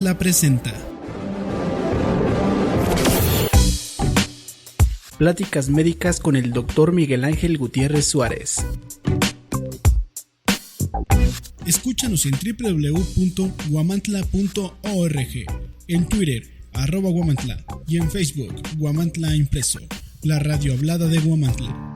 La presenta. Pláticas médicas con el Dr. Miguel Ángel Gutiérrez Suárez. Escúchanos en www.guamantla.org, en Twitter, @Guamantla, y en Facebook, Guamantla Impreso, la radio hablada de Guamantla.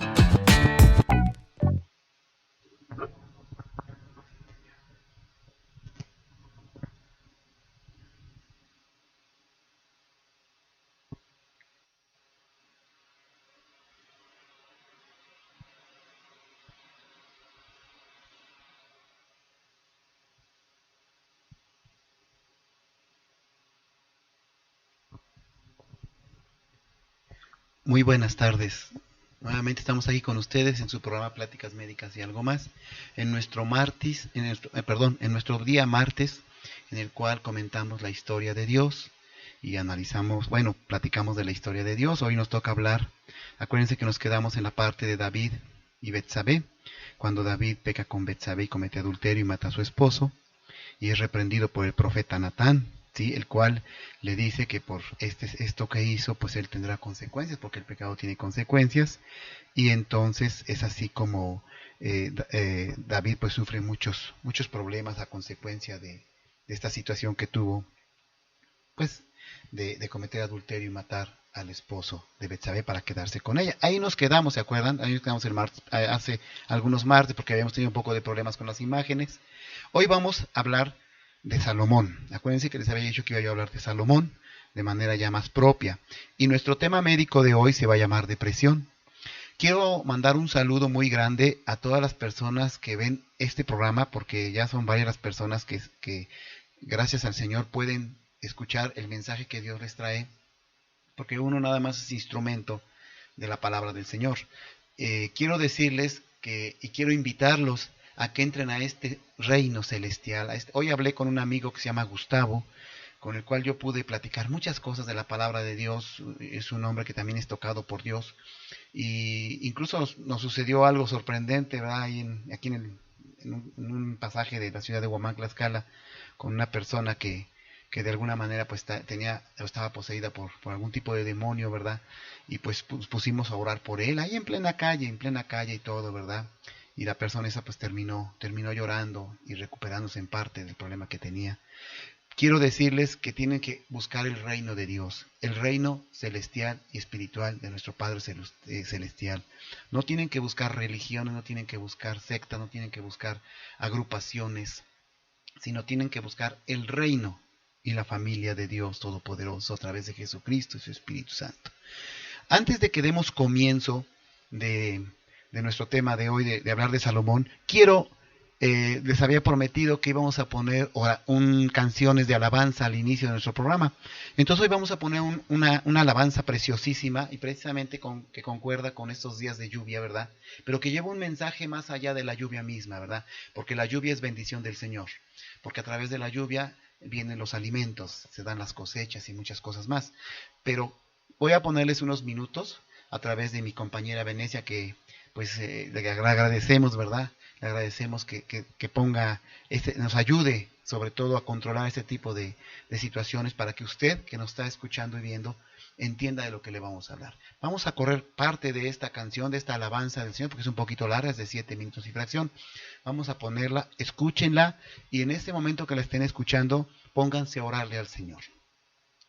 Muy buenas tardes. Nuevamente estamos aquí con ustedes en su programa Pláticas Médicas y algo más, en nuestro en nuestro día martes, en el cual comentamos la historia de Dios y analizamos, platicamos de la historia de Dios. Hoy nos toca hablar. Acuérdense que nos quedamos en la parte de David y Betsabé, cuando David peca con Betsabé y comete adulterio y mata a su esposo, y es reprendido por el profeta Natán, ¿sí? El cual le dice que por esto que hizo, pues él tendrá consecuencias, porque el pecado tiene consecuencias, y entonces es así como David pues sufre muchos problemas a consecuencia de esta situación que tuvo, pues de cometer adulterio y matar al esposo de Betsabé para quedarse con ella. Ahí nos quedamos, ¿se acuerdan? Ahí nos quedamos hace algunos martes, porque habíamos tenido un poco de problemas con las imágenes. Hoy vamos a hablar de Salomón. Acuérdense que les había dicho que iba a hablar de Salomón de manera ya más propia. Y nuestro tema médico de hoy se va a llamar depresión. Quiero mandar un saludo muy grande a todas las personas que ven este programa, porque ya son varias las personas que gracias al Señor pueden escuchar el mensaje que Dios les trae, porque uno nada más es instrumento de la palabra del Señor. Quiero decirles y quiero invitarlos a que entren a este reino celestial. Hoy hablé con un amigo que se llama Gustavo, con el cual yo pude platicar muchas cosas de la palabra de Dios. Es un hombre que también es tocado por Dios. Y incluso nos sucedió algo sorprendente, ¿verdad? Aquí en un pasaje de la ciudad de Huamán, Tlaxcala, con una persona que de alguna manera pues estaba poseída por algún tipo de demonio, ¿verdad? Y pues pusimos a orar por él, ahí en plena calle y todo, ¿verdad? Y la persona esa pues terminó llorando y recuperándose en parte del problema que tenía. Quiero decirles que tienen que buscar el reino de Dios, el reino celestial y espiritual de nuestro Padre celestial. No tienen que buscar religiones, no tienen que buscar sectas, no tienen que buscar agrupaciones, sino tienen que buscar el reino y la familia de Dios Todopoderoso a través de Jesucristo y su Espíritu Santo. Antes de que demos comienzo de nuestro tema de hoy, de hablar de Salomón, les había prometido que íbamos a poner canciones de alabanza al inicio de nuestro programa. Entonces hoy vamos a poner una alabanza preciosísima y precisamente que concuerda con estos días de lluvia, ¿verdad? Pero que lleva un mensaje más allá de la lluvia misma, ¿verdad? Porque la lluvia es bendición del Señor. Porque a través de la lluvia vienen los alimentos, se dan las cosechas y muchas cosas más. Pero voy a ponerles unos minutos a través de mi compañera Venecia, que pues le agradecemos, ¿verdad? Le agradecemos que ponga, nos ayude sobre todo a controlar este tipo de situaciones para que usted que nos está escuchando y viendo entienda de lo que le vamos a hablar. Vamos a correr parte de esta canción, de esta alabanza del Señor, porque es un poquito larga, es de 7 minutos y fracción. Vamos a ponerla, escúchenla, y en este momento que la estén escuchando, pónganse a orarle al Señor.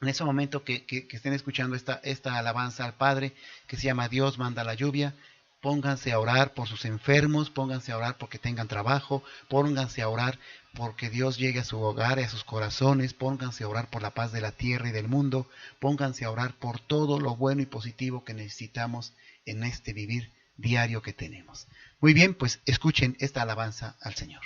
En ese momento que estén escuchando esta alabanza al Padre, que se llama Dios manda la lluvia, pónganse a orar por sus enfermos, pónganse a orar porque tengan trabajo, pónganse a orar porque Dios llegue a su hogar y a sus corazones, pónganse a orar por la paz de la tierra y del mundo, pónganse a orar por todo lo bueno y positivo que necesitamos en este vivir diario que tenemos. Muy bien, pues escuchen esta alabanza al Señor.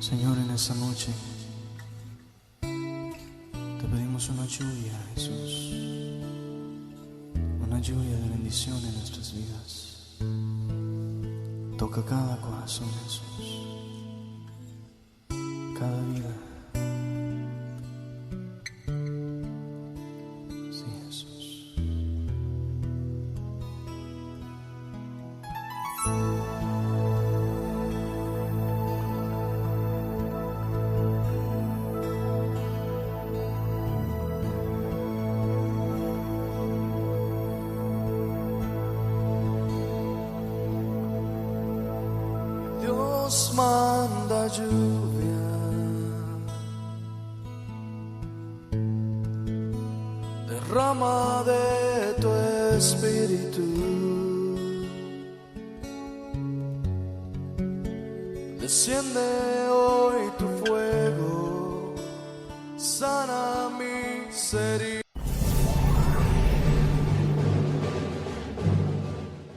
Señor, en esta noche te pedimos una lluvia, Jesús, una lluvia de bendición en nuestras vidas. Toca cada corazón, Jesús, cada vida. Sí, Jesús. Dios manda lluvia, derrama de tu espíritu, desciende hoy tu fuego, sana mis heridas.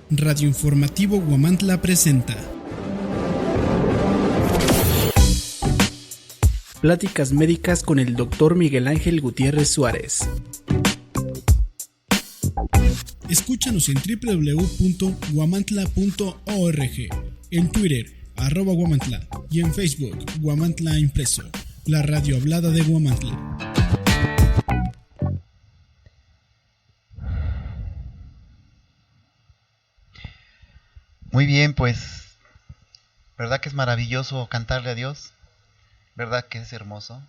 Radio Informativo Huamantla presenta Pláticas médicas con el Dr. Miguel Ángel Gutiérrez Suárez. Escúchanos en www.huamantla.org, en Twitter, @Huamantla, y en Facebook, Huamantla Impreso, la radio hablada de Huamantla. Muy bien, pues, ¿verdad que es maravilloso cantarle a Dios? ¿Verdad que es hermoso?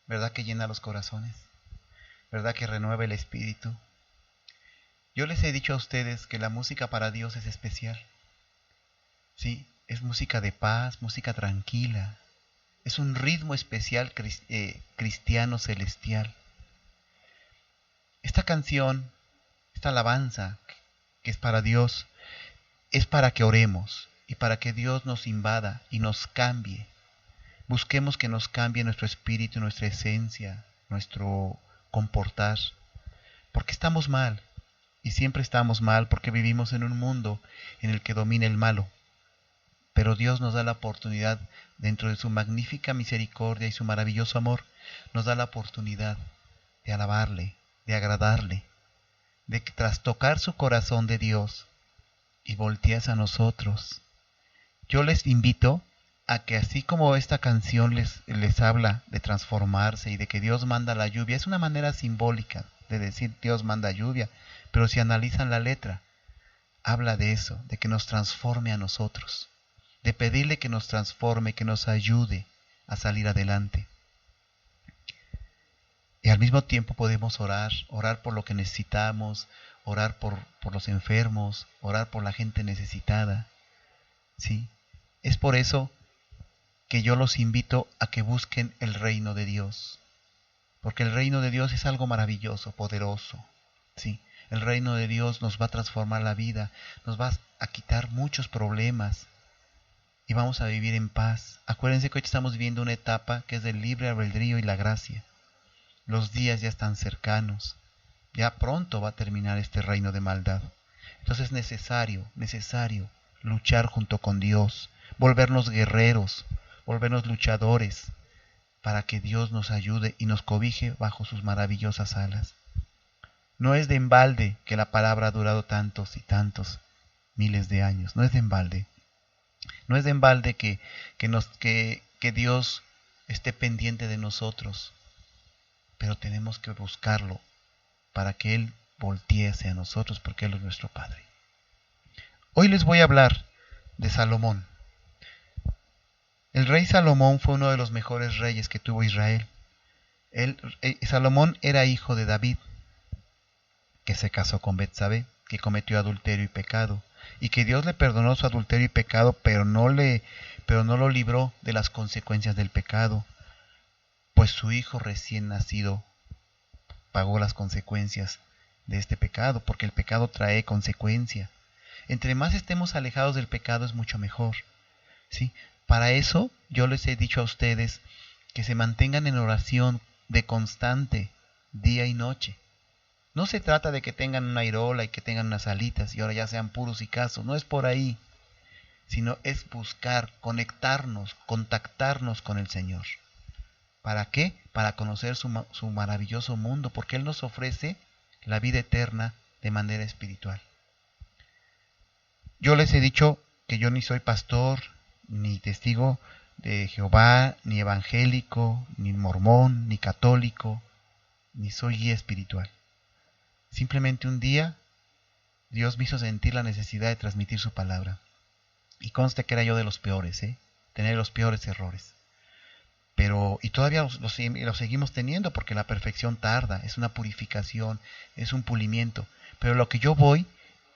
¿Verdad que llena los corazones? ¿Verdad que renueva el espíritu? Yo les he dicho a ustedes que la música para Dios es especial. Sí, es música de paz, música tranquila. Es un ritmo especial cristiano celestial. Esta canción, esta alabanza que es para Dios, es para que oremos y para que Dios nos invada y nos cambie. Busquemos que nos cambie nuestro espíritu, nuestra esencia, nuestro comportar. Porque estamos mal, y siempre estamos mal porque vivimos en un mundo en el que domina el malo. Pero Dios nos da la oportunidad, dentro de su magnífica misericordia y su maravilloso amor, nos da la oportunidad de alabarle, de agradarle, de que tras tocar su corazón de Dios y volteas a nosotros. Yo les invito a que así como esta canción les habla de transformarse y de que Dios manda la lluvia, es una manera simbólica de decir Dios manda lluvia, pero si analizan la letra, habla de eso, de que nos transforme a nosotros, de pedirle que nos transforme, que nos ayude a salir adelante. Y al mismo tiempo podemos orar por lo que necesitamos, orar por los enfermos, orar por la gente necesitada. ¿Sí? Es por eso que yo los invito a que busquen el reino de Dios. Porque el reino de Dios es algo maravilloso, poderoso. ¿Sí? El reino de Dios nos va a transformar la vida, nos va a quitar muchos problemas y vamos a vivir en paz. Acuérdense que hoy estamos viviendo una etapa que es del libre albedrío y la gracia. Los días ya están cercanos. Ya pronto va a terminar este reino de maldad. Entonces es necesario luchar junto con Dios, volvernos guerreros, volvernos luchadores, para que Dios nos ayude y nos cobije bajo sus maravillosas alas. No es de embalde que la palabra ha durado tantos y tantos miles de años. No es de embalde. No es de embalde que Dios esté pendiente de nosotros. Pero tenemos que buscarlo para que Él voltee hacia nosotros, porque Él es nuestro Padre. Hoy les voy a hablar de Salomón. El rey Salomón fue uno de los mejores reyes que tuvo Israel. Salomón era hijo de David, que se casó con Betsabé, que cometió adulterio y pecado, y que Dios le perdonó su adulterio y pecado, pero no lo libró de las consecuencias del pecado, pues su hijo recién nacido pagó las consecuencias de este pecado, porque el pecado trae consecuencia. Entre más estemos alejados del pecado es mucho mejor, ¿sí? Para eso yo les he dicho a ustedes que se mantengan en oración de constante, día y noche. No se trata de que tengan una irola y que tengan unas alitas y ahora ya sean puros y casos, no es por ahí. sino es buscar, conectarnos, contactarnos con el Señor. ¿Para qué? Para conocer su maravilloso mundo, porque Él nos ofrece la vida eterna de manera espiritual. Yo les he dicho que yo ni soy pastor, ni testigo de Jehová, ni evangélico, ni mormón, ni católico, ni soy guía espiritual. Simplemente un día Dios me hizo sentir la necesidad de transmitir su palabra. Y conste que era yo de los peores, tener los peores errores. Y todavía los seguimos teniendo, porque la perfección tarda, es una purificación, es un pulimiento. Pero lo que yo voy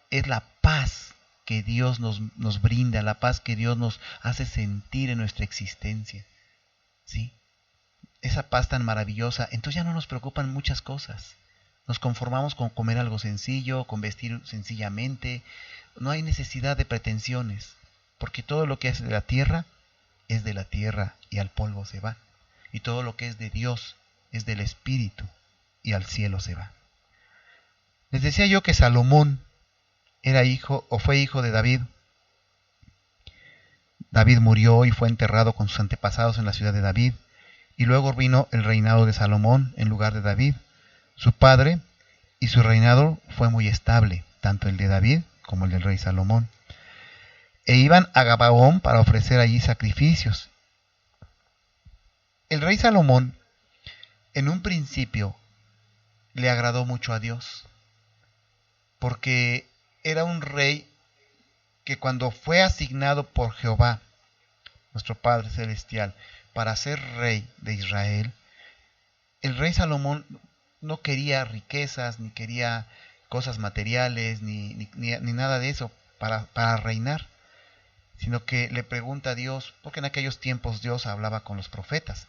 es la paz que Dios nos brinda, la paz que Dios nos hace sentir en nuestra existencia, ¿sí? Esa paz tan maravillosa. Entonces ya no nos preocupan muchas cosas. Nos conformamos con comer algo sencillo, con vestir sencillamente. No hay necesidad de pretensiones, porque todo lo que es de la tierra y al polvo se va. Y todo lo que es de Dios es del Espíritu y al cielo se va. Les decía yo que Salomón era hijo o fue hijo de David. David murió y fue enterrado con sus antepasados en la ciudad de David. Y luego vino el reinado de Salomón en lugar de David, su padre, y su reinado fue muy estable, tanto el de David como el del rey Salomón. E iban a Gabaón para ofrecer allí sacrificios. El rey Salomón, en un principio, le agradó mucho a Dios, porque era un rey que cuando fue asignado por Jehová, nuestro Padre Celestial, para ser rey de Israel, el rey Salomón no quería riquezas, ni quería cosas materiales, ni nada de eso para reinar, sino que le pregunta a Dios, porque en aquellos tiempos Dios hablaba con los profetas,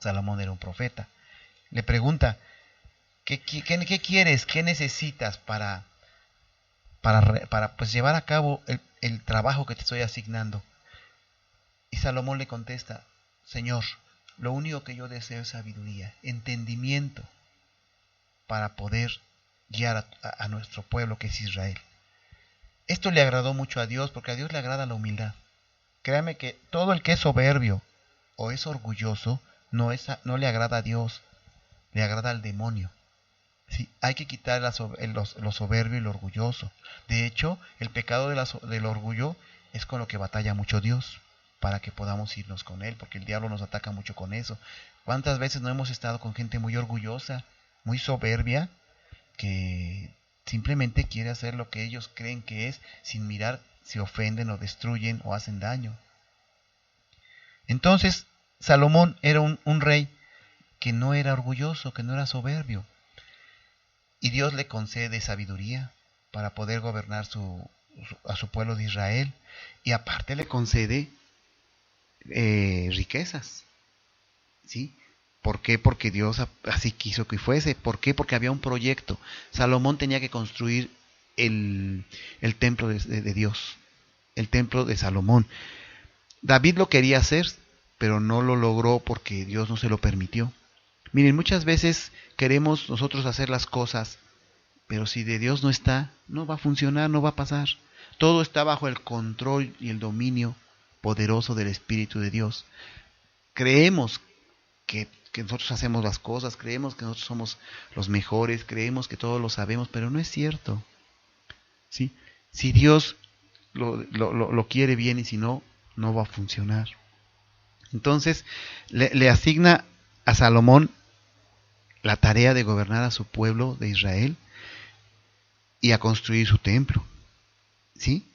Salomón era un profeta, le pregunta, ¿qué quieres? ¿Qué necesitas para pues llevar a cabo el trabajo que te estoy asignando? Y Salomón le contesta, Señor, lo único que yo deseo es sabiduría, entendimiento, para poder guiar a nuestro pueblo que es Israel. Esto le agradó mucho a Dios, porque a Dios le agrada la humildad. Créame que todo el que es soberbio o es orgulloso no le agrada a Dios, le agrada al demonio. Sí, hay que quitar lo soberbio y lo orgulloso. De hecho, el pecado del orgullo es con lo que batalla mucho Dios, para que podamos irnos con Él, porque el diablo nos ataca mucho con eso. ¿Cuántas veces no hemos estado con gente muy orgullosa, muy soberbia, que simplemente quiere hacer lo que ellos creen que es, sin mirar si ofenden o destruyen o hacen daño? Entonces, Salomón era un rey que no era orgulloso, que no era soberbio. Y Dios le concede sabiduría para poder gobernar a su pueblo de Israel. Y aparte le concede riquezas. ¿Sí? ¿Por qué? Porque Dios así quiso que fuese. ¿Por qué? Porque había un proyecto. Salomón tenía que construir el templo de Dios, el templo de Salomón. David lo quería hacer, pero no lo logró porque Dios no se lo permitió. Miren, muchas veces queremos nosotros hacer las cosas, pero si de Dios no está, no va a funcionar, no va a pasar. Todo está bajo el control y el dominio poderoso del Espíritu de Dios. Creemos que nosotros hacemos las cosas, creemos que nosotros somos los mejores, creemos que todo lo sabemos, pero no es cierto. ¿Sí? Si Dios lo quiere bien y si no, no va a funcionar. Entonces le asigna a Salomón la tarea de gobernar a su pueblo de Israel y a construir su templo. ¿Sí?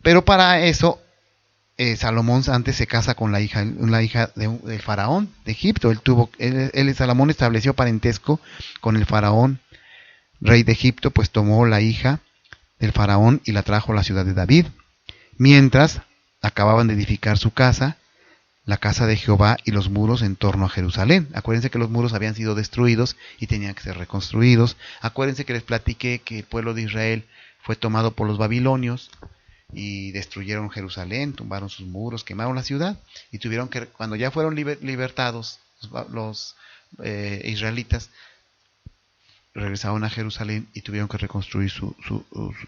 Pero para eso Salomón antes se casa con la hija del faraón de Egipto. Salomón estableció parentesco con el faraón, rey de Egipto, pues tomó la hija del faraón y la trajo a la ciudad de David, mientras acababan de edificar su casa, la casa de Jehová y los muros en torno a Jerusalén. Acuérdense que los muros habían sido destruidos y tenían que ser reconstruidos. Acuérdense que les platiqué que el pueblo de Israel fue tomado por los babilonios y destruyeron Jerusalén, tumbaron sus muros, quemaron la ciudad y tuvieron que, cuando ya fueron libertados los israelitas, regresaron a Jerusalén y tuvieron que reconstruir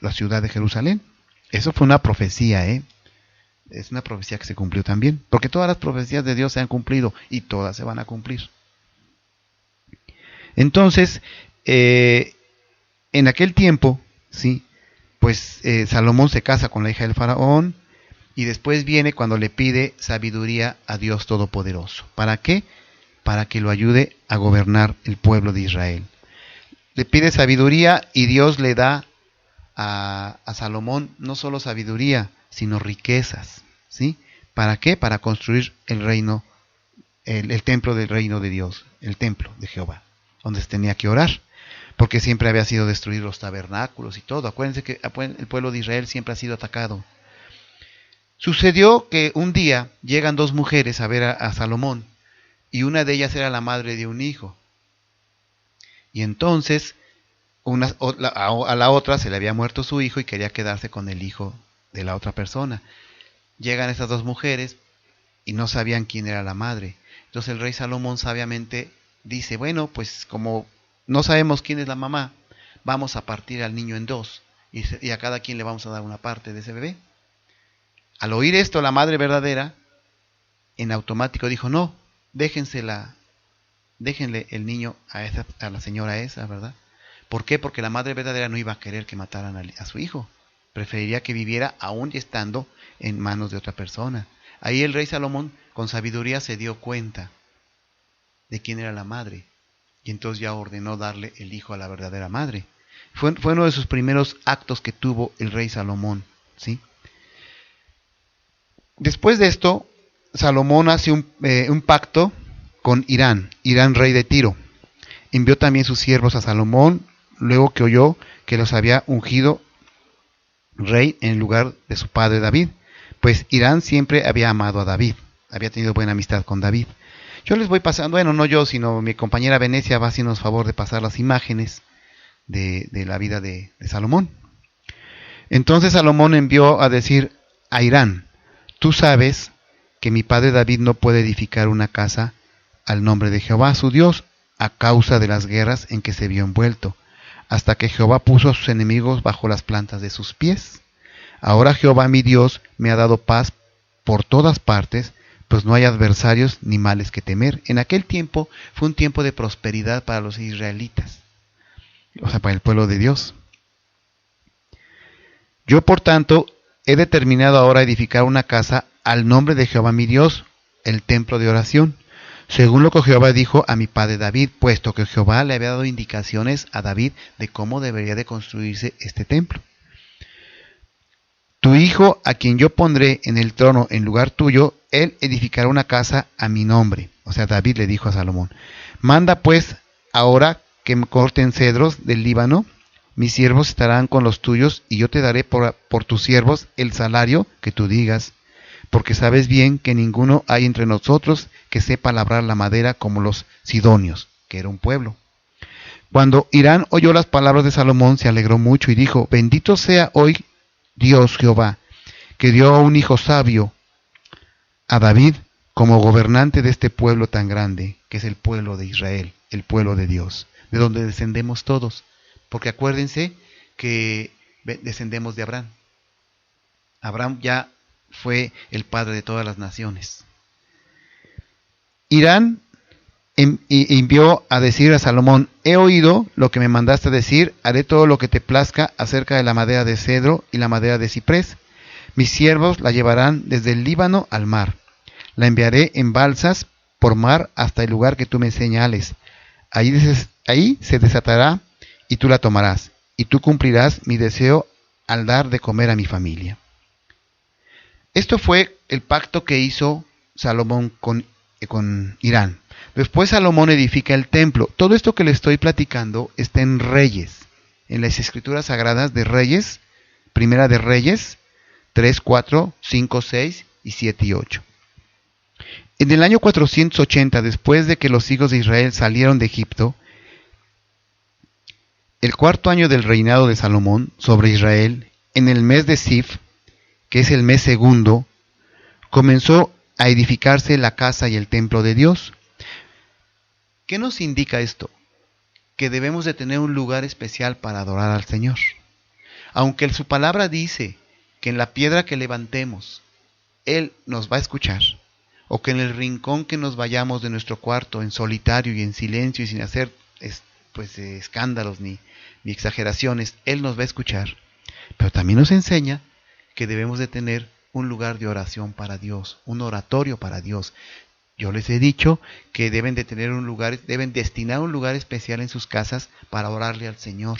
la ciudad de Jerusalén. Eso fue una profecía, es una profecía que se cumplió también, porque todas las profecías de Dios se han cumplido y todas se van a cumplir. Entonces, en aquel tiempo, ¿sí? Pues Salomón se casa con la hija del faraón y después viene cuando le pide sabiduría a Dios Todopoderoso. ¿Para qué? Para que lo ayude a gobernar el pueblo de Israel. Le pide sabiduría y Dios le da a Salomón no solo sabiduría, sino riquezas, ¿sí? ¿Para qué? Para construir el reino, el templo del reino de Dios, el templo de Jehová, donde se tenía que orar, porque siempre había sido destruido los tabernáculos y todo. Acuérdense que el pueblo de Israel siempre ha sido atacado. Sucedió que un día llegan dos mujeres a ver a Salomón, y una de ellas era la madre de un hijo. Y entonces a la otra se le había muerto su hijo y quería quedarse con el hijo de la otra persona. Llegan estas dos mujeres y no sabían quién era la madre. Entonces el rey Salomón sabiamente dice, bueno, pues como no sabemos quién es la mamá, vamos a partir al niño en dos y a cada quien le vamos a dar una parte de ese bebé. Al oír esto, la madre verdadera en automático dijo, no, déjenle el niño a la señora esa, ¿verdad? ¿Por qué? Porque la madre verdadera no iba a querer que mataran a su hijo. Preferiría que viviera aún estando en manos de otra persona. Ahí el rey Salomón con sabiduría se dio cuenta de quién era la madre. Y entonces ya ordenó darle el hijo a la verdadera madre. Fue uno de sus primeros actos que tuvo el rey Salomón, ¿sí? Después de esto, Salomón hace un pacto con Irán, rey de Tiro. Envió también sus siervos a Salomón, luego que oyó que los había ungido rey en lugar de su padre David, pues Irán siempre había amado a David, había tenido buena amistad con David. Yo les voy pasando, bueno, no yo, sino mi compañera Venecia va haciéndonos favor de pasar las imágenes de la vida de Salomón. Entonces Salomón envió a decir a Irán, tú sabes que mi padre David no puede edificar una casa al nombre de Jehová su Dios a causa de las guerras en que se vio envuelto, hasta que Jehová puso a sus enemigos bajo las plantas de sus pies. Ahora Jehová mi Dios me ha dado paz por todas partes, pues no hay adversarios ni males que temer. En aquel tiempo fue un tiempo de prosperidad para los israelitas, o sea, para el pueblo de Dios. Yo, por tanto, he determinado ahora edificar una casa al nombre de Jehová mi Dios, el templo de oración, según lo que Jehová dijo a mi padre David, puesto que Jehová le había dado indicaciones a David de cómo debería de construirse este templo. Tu hijo, a quien yo pondré en el trono en lugar tuyo, él edificará una casa a mi nombre. O sea, David le dijo a Salomón, manda pues ahora que me corten cedros del Líbano, mis siervos estarán con los tuyos, y yo te daré por tus siervos el salario que tú digas, porque sabes bien que ninguno hay entre nosotros que sepa labrar la madera como los sidonios, que era un pueblo. Cuando Irán oyó las palabras de Salomón, se alegró mucho y dijo, bendito sea hoy Dios Jehová, que dio un hijo sabio a David como gobernante de este pueblo tan grande, que es el pueblo de Israel, el pueblo de Dios, de donde descendemos todos. Porque acuérdense que descendemos de Abraham. Abraham ya fue el padre de todas las naciones. Irán envió a decir a Salomón, he oído lo que me mandaste decir, haré todo lo que te plazca acerca de la madera de cedro y la madera de ciprés. Mis siervos la llevarán desde el Líbano al mar. La enviaré en balsas por mar hasta el lugar que tú me señales. Ahí se desatará y tú la tomarás, y tú cumplirás mi deseo al dar de comer a mi familia. Esto fue el pacto que hizo Salomón con Irán. Después Salomón edifica el templo. Todo esto que le estoy platicando está en Reyes, en las escrituras sagradas de Reyes, Primera de Reyes, 3, 4, 5, 6 y 7 y 8. En el año 480, después de que los hijos de Israel salieron de Egipto, el cuarto año del reinado de Salomón sobre Israel, en el mes de Sif, que es el mes segundo, comenzó a edificarse la casa y el templo de Dios. ¿Qué nos indica esto? Que debemos de tener un lugar especial para adorar al Señor. Aunque su palabra dice que en la piedra que levantemos Él nos va a escuchar, o que en el rincón que nos vayamos de nuestro cuarto, en solitario y en silencio y sin hacer escándalos ni exageraciones, Él nos va a escuchar. Pero también nos enseña que debemos de tener un lugar de oración para Dios, un oratorio para Dios. Yo les he dicho que deben de tener un lugar, deben destinar un lugar especial en sus casas para orarle al Señor.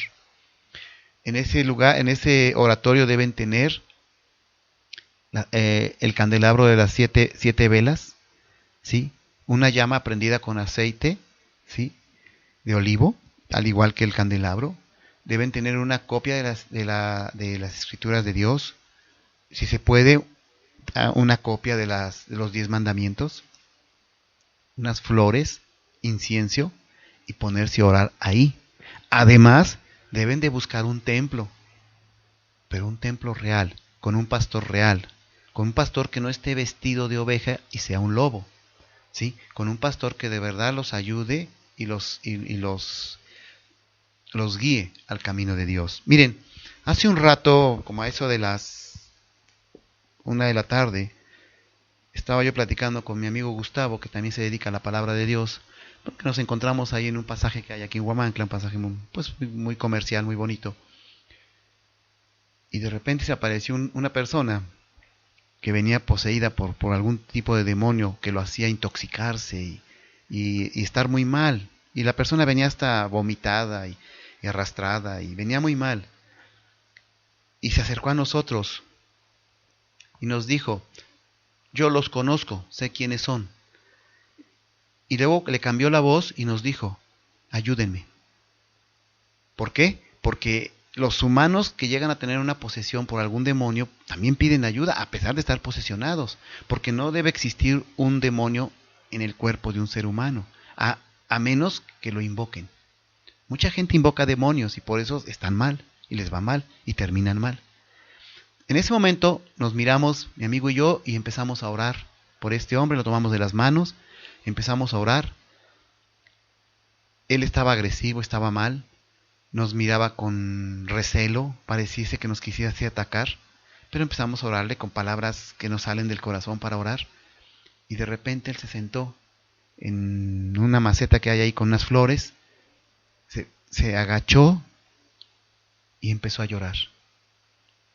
En ese lugar, en ese oratorio deben tener el candelabro de las siete velas, ¿sí? Una llama prendida con aceite, ¿sí? De olivo, al igual que el candelabro. Deben tener una copia de las escrituras de Dios, si se puede, una copia de los 10 mandamientos, unas flores, incienso, y ponerse a orar ahí. Además, deben de buscar un templo, pero un templo real, con un pastor real, con un pastor que no esté vestido de oveja y sea un lobo, ¿sí? Con un pastor que de verdad los ayude y los guíe al camino de Dios. Miren, hace un rato, como a eso de las 1 de la tarde, estaba yo platicando con mi amigo Gustavo, que también se dedica a la palabra de Dios, porque nos encontramos ahí en un pasaje que hay aquí en Huamantla, un pasaje muy comercial, muy bonito. Y de repente se apareció una persona que venía poseída por algún tipo de demonio que lo hacía intoxicarse y estar muy mal. Y la persona venía hasta vomitada y arrastrada y venía muy mal. Y se acercó a nosotros y nos dijo: yo los conozco, sé quiénes son. Y luego le cambió la voz y nos dijo: ayúdenme. ¿Por qué? Porque los humanos que llegan a tener una posesión por algún demonio también piden ayuda a pesar de estar posesionados, porque no debe existir un demonio en el cuerpo de un ser humano, a menos que lo invoquen. Mucha gente invoca demonios y por eso están mal, y les va mal, y terminan mal. En ese momento nos miramos, mi amigo y yo, y empezamos a orar por este hombre, lo tomamos de las manos, empezamos a orar. Él estaba agresivo, estaba mal, nos miraba con recelo, pareciese que nos quisiese atacar, pero empezamos a orarle con palabras que nos salen del corazón para orar. Y de repente él se sentó en una maceta que hay ahí con unas flores, se agachó y empezó a llorar.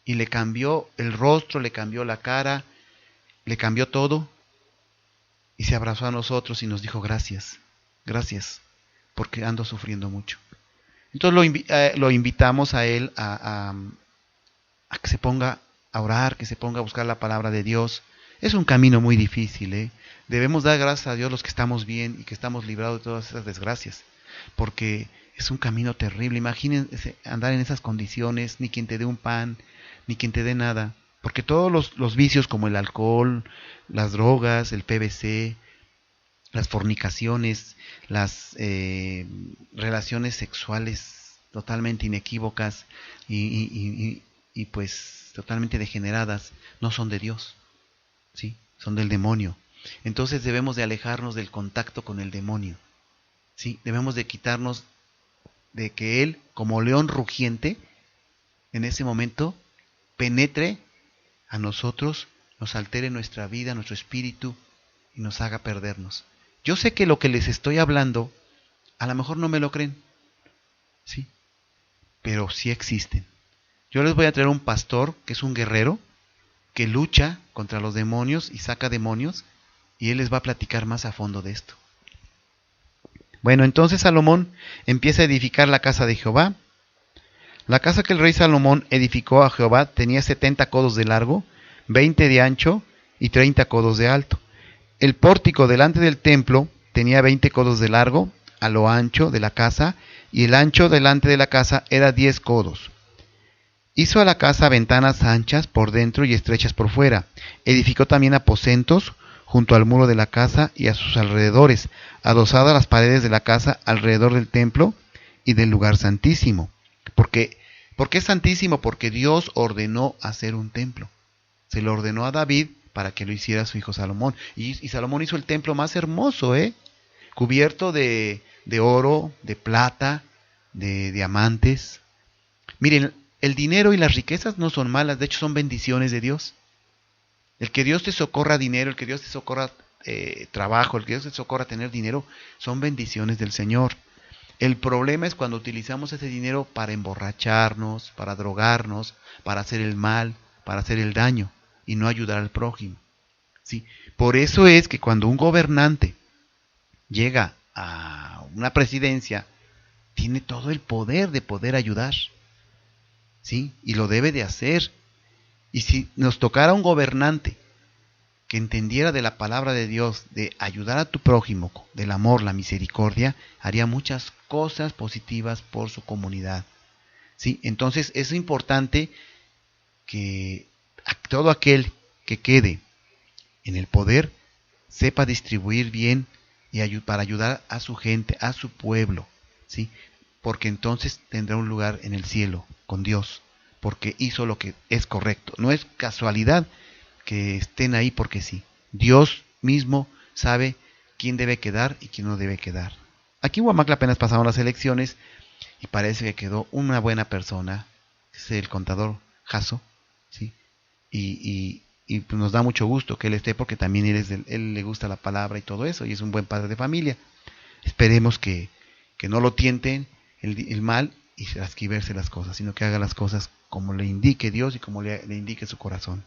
Y le cambió el rostro, le cambió la cara, le cambió todo. Y se abrazó a nosotros y nos dijo: gracias, gracias, porque ando sufriendo mucho. Entonces lo invitamos a él a que se ponga a orar, que se ponga a buscar la palabra de Dios. Es un camino muy difícil, ¿eh? Debemos dar gracias a Dios los que estamos bien y que estamos librados de todas esas desgracias, porque es un camino terrible. Imagínense andar en esas condiciones, ni quien te dé un pan, ni quien te dé nada, porque todos los vicios como el alcohol, las drogas, el PVC, las fornicaciones, las relaciones sexuales totalmente inequívocas y pues totalmente degeneradas, no son de Dios, ¿sí? Son del demonio. Entonces debemos de alejarnos del contacto con el demonio, ¿sí? Debemos de quitarnos de que él, como león rugiente, en ese momento penetre a nosotros, nos altere nuestra vida, nuestro espíritu y nos haga perdernos. Yo sé que lo que les estoy hablando, a lo mejor no me lo creen, ¿sí? Pero sí existen. Yo les voy a traer un pastor que es un guerrero, que lucha contra los demonios y saca demonios, y él les va a platicar más a fondo de esto. Bueno, entonces Salomón empieza a edificar la casa de Jehová. La casa que el rey Salomón edificó a Jehová tenía 70 codos de largo, 20 de ancho y 30 codos de alto. El pórtico delante del templo tenía 20 codos de largo a lo ancho de la casa, y el ancho delante de la casa era 10 codos. Hizo a la casa ventanas anchas por dentro y estrechas por fuera. Edificó también aposentos junto al muro de la casa y a sus alrededores, adosadas las paredes de la casa alrededor del templo y del lugar santísimo. ¿Por qué es santísimo? Porque Dios ordenó hacer un templo. Se lo ordenó a David para que lo hiciera su hijo Salomón. Y Salomón hizo el templo más hermoso, cubierto de oro, de plata, de diamantes. Miren, el dinero y las riquezas no son malas, de hecho son bendiciones de Dios. El que Dios te socorra dinero, el que Dios te socorra trabajo, el que Dios te socorra tener dinero, son bendiciones del Señor. El problema es cuando utilizamos ese dinero para emborracharnos, para drogarnos, para hacer el mal, para hacer el daño y no ayudar al prójimo. ¿Sí? Por eso es que cuando un gobernante llega a una presidencia, tiene todo el poder de poder ayudar. ¿Sí? Y lo debe de hacer. Y si nos tocara un gobernante que entendiera de la palabra de Dios, de ayudar a tu prójimo, del amor, la misericordia, haría muchas cosas positivas por su comunidad. ¿Sí? Entonces es importante que todo aquel que quede en el poder sepa distribuir bien y para ayudar a su gente, a su pueblo, ¿sí? Porque entonces tendrá un lugar en el cielo con Dios, porque hizo lo que es correcto. No es casualidad que estén ahí porque sí. Dios mismo sabe quién debe quedar y quién no debe quedar. Aquí en Huamantla apenas pasaron las elecciones y parece que quedó una buena persona, es el contador Jasso, ¿sí? Y pues nos da mucho gusto que él esté, porque también él le gusta la palabra y todo eso, y es un buen padre de familia. Esperemos que no lo tienten el mal y transquiverse las cosas, sino que haga las cosas como le indique Dios y como le indique su corazón.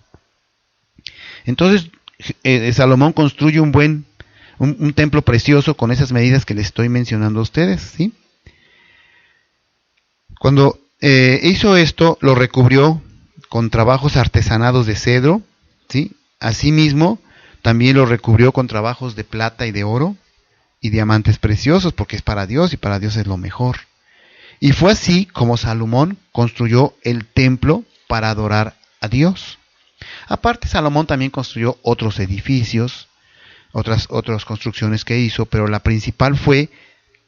Entonces Salomón construye un templo precioso con esas medidas que les estoy mencionando a ustedes, ¿sí? Cuando hizo esto, lo recubrió con trabajos artesanados de cedro, ¿sí? Asimismo, también lo recubrió con trabajos de plata y de oro y diamantes preciosos, porque es para Dios y para Dios es lo mejor. Y fue así como Salomón construyó el templo para adorar a Dios. Aparte, Salomón también construyó otros edificios, otras construcciones que hizo, pero la principal fue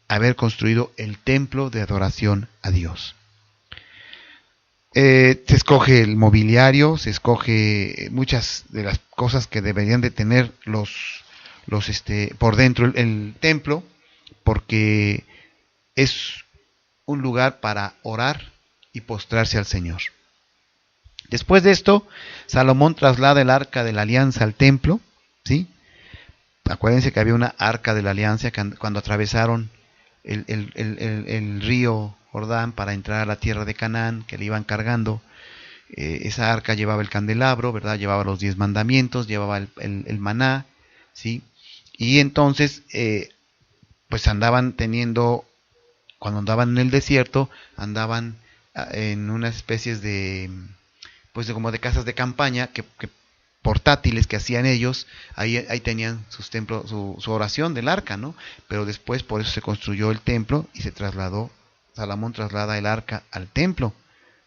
haber construido el templo de adoración a Dios. Se escoge el mobiliario, se escoge muchas de las cosas que deberían de tener por dentro el templo, porque es un lugar para orar y postrarse al Señor. Después de esto, Salomón traslada el arca de la alianza al templo, ¿sí? Acuérdense que había una arca de la alianza cuando atravesaron el río Jordán para entrar a la tierra de Canaán, que le iban cargando. Esa arca llevaba el candelabro, ¿verdad? Llevaba los 10 mandamientos, llevaba el maná, ¿sí? Y entonces, pues andaban cuando andaban en el desierto, andaban en unas especies de como de casas de campaña que portátiles que hacían ellos. Ahí tenían sus templos, su oración del arca, ¿no? Pero después por eso se construyó el templo y Salomón traslada el arca al templo,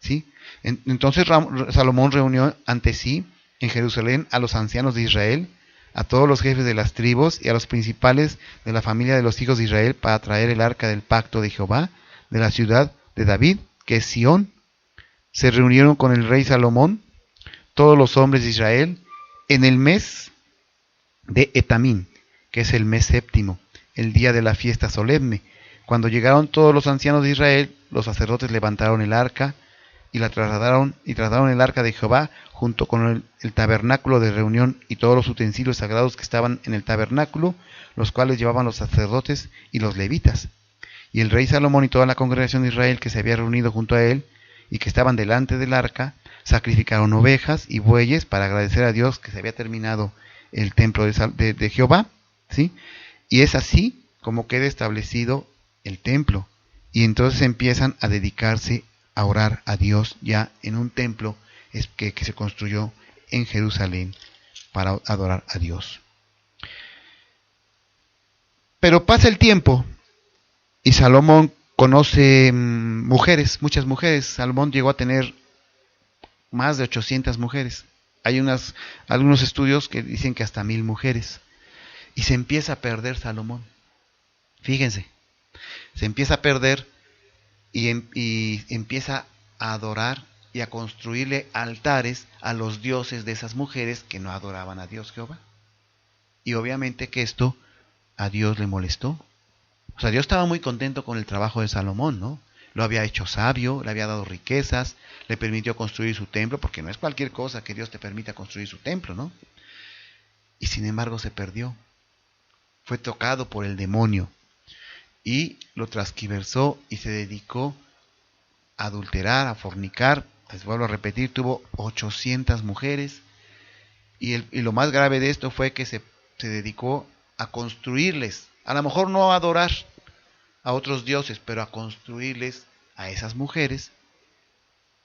¿sí? Entonces Salomón reunió ante sí en Jerusalén a los ancianos de Israel, a todos los jefes de las tribus y a los principales de la familia de los hijos de Israel para traer el arca del pacto de Jehová de la ciudad de David, que es Sión. Se reunieron con el rey Salomón todos los hombres de Israel en el mes de Etamín, que es el mes séptimo, el día de la fiesta solemne. Cuando llegaron todos los ancianos de Israel, los sacerdotes levantaron el arca y trasladaron el arca de Jehová junto con el tabernáculo de reunión y todos los utensilios sagrados que estaban en el tabernáculo, los cuales llevaban los sacerdotes y los levitas. Y el rey Salomón y toda la congregación de Israel que se había reunido junto a él y que estaban delante del arca, sacrificaron ovejas y bueyes para agradecer a Dios que se había terminado el templo de Jehová, ¿sí? Y es así como queda establecido el templo. Y entonces empiezan a dedicarse a orar a Dios ya en un templo que se construyó en Jerusalén para adorar a Dios. Pero pasa el tiempo y Salomón conoce muchas mujeres. Salomón llegó a tener más de 800 mujeres. Hay algunos estudios que dicen que hasta 1000 mujeres. Y se empieza a perder Salomón. Fíjense, se empieza a perder y empieza a adorar y a construirle altares a los dioses de esas mujeres que no adoraban a Dios Jehová. Y obviamente que esto a Dios le molestó. O sea, Dios estaba muy contento con el trabajo de Salomón, ¿no? Lo había hecho sabio, le había dado riquezas, le permitió construir su templo, porque no es cualquier cosa que Dios te permita construir su templo, ¿no? y sin embargo se perdió. Fue tocado por el demonio y lo transquiversó y se dedicó a adulterar, a fornicar. Les vuelvo a repetir, tuvo 800 mujeres y lo más grave de esto fue que se dedicó a construirles, a lo mejor no a adorar a otros dioses, pero a construirles a esas mujeres